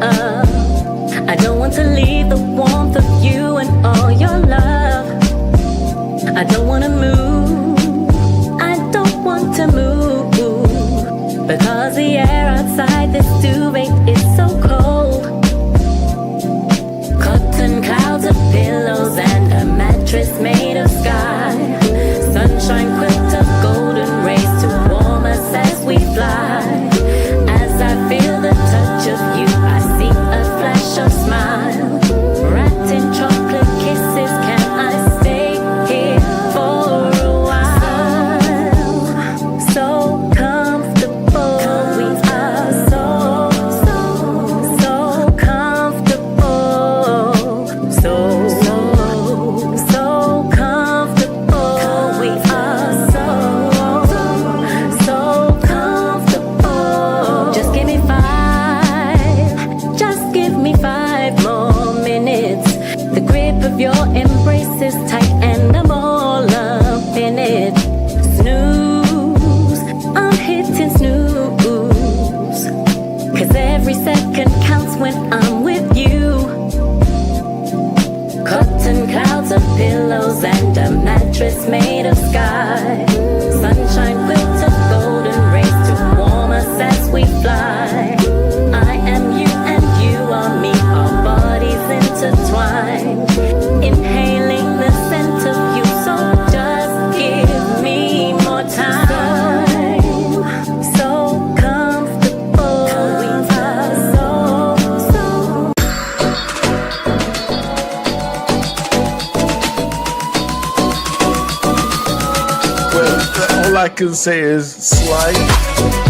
I don't want to leave the warmth of you and all your love. I don't wanna move. I don't want to move because the air outside this duvet is so cold. Cotton clouds of pillows and a mattress made of sky. Sunshine quilt of golden rays to warm us as we fly. As I feel the touch of you, I see a flash of smile. Wrapped in chocolate kisses, can I stay here for a while? So comfortable, we are so comfortable. So comfortable, we are so comfortable. Just give me 5 more minutes. The grip of your embrace is tight and I'm all up in it. Snooze, I'm hitting snooze, 'cause every second counts when I'm with you. Cotton clouds of pillows and a mattress made of sky. Sunshine quilt of golden rays to warm us as we fly. I am you and you are me, our bodies intertwined. Inhaling the scent of you, so just give me more time. So comfortable, we are so Well, all I can say is slide.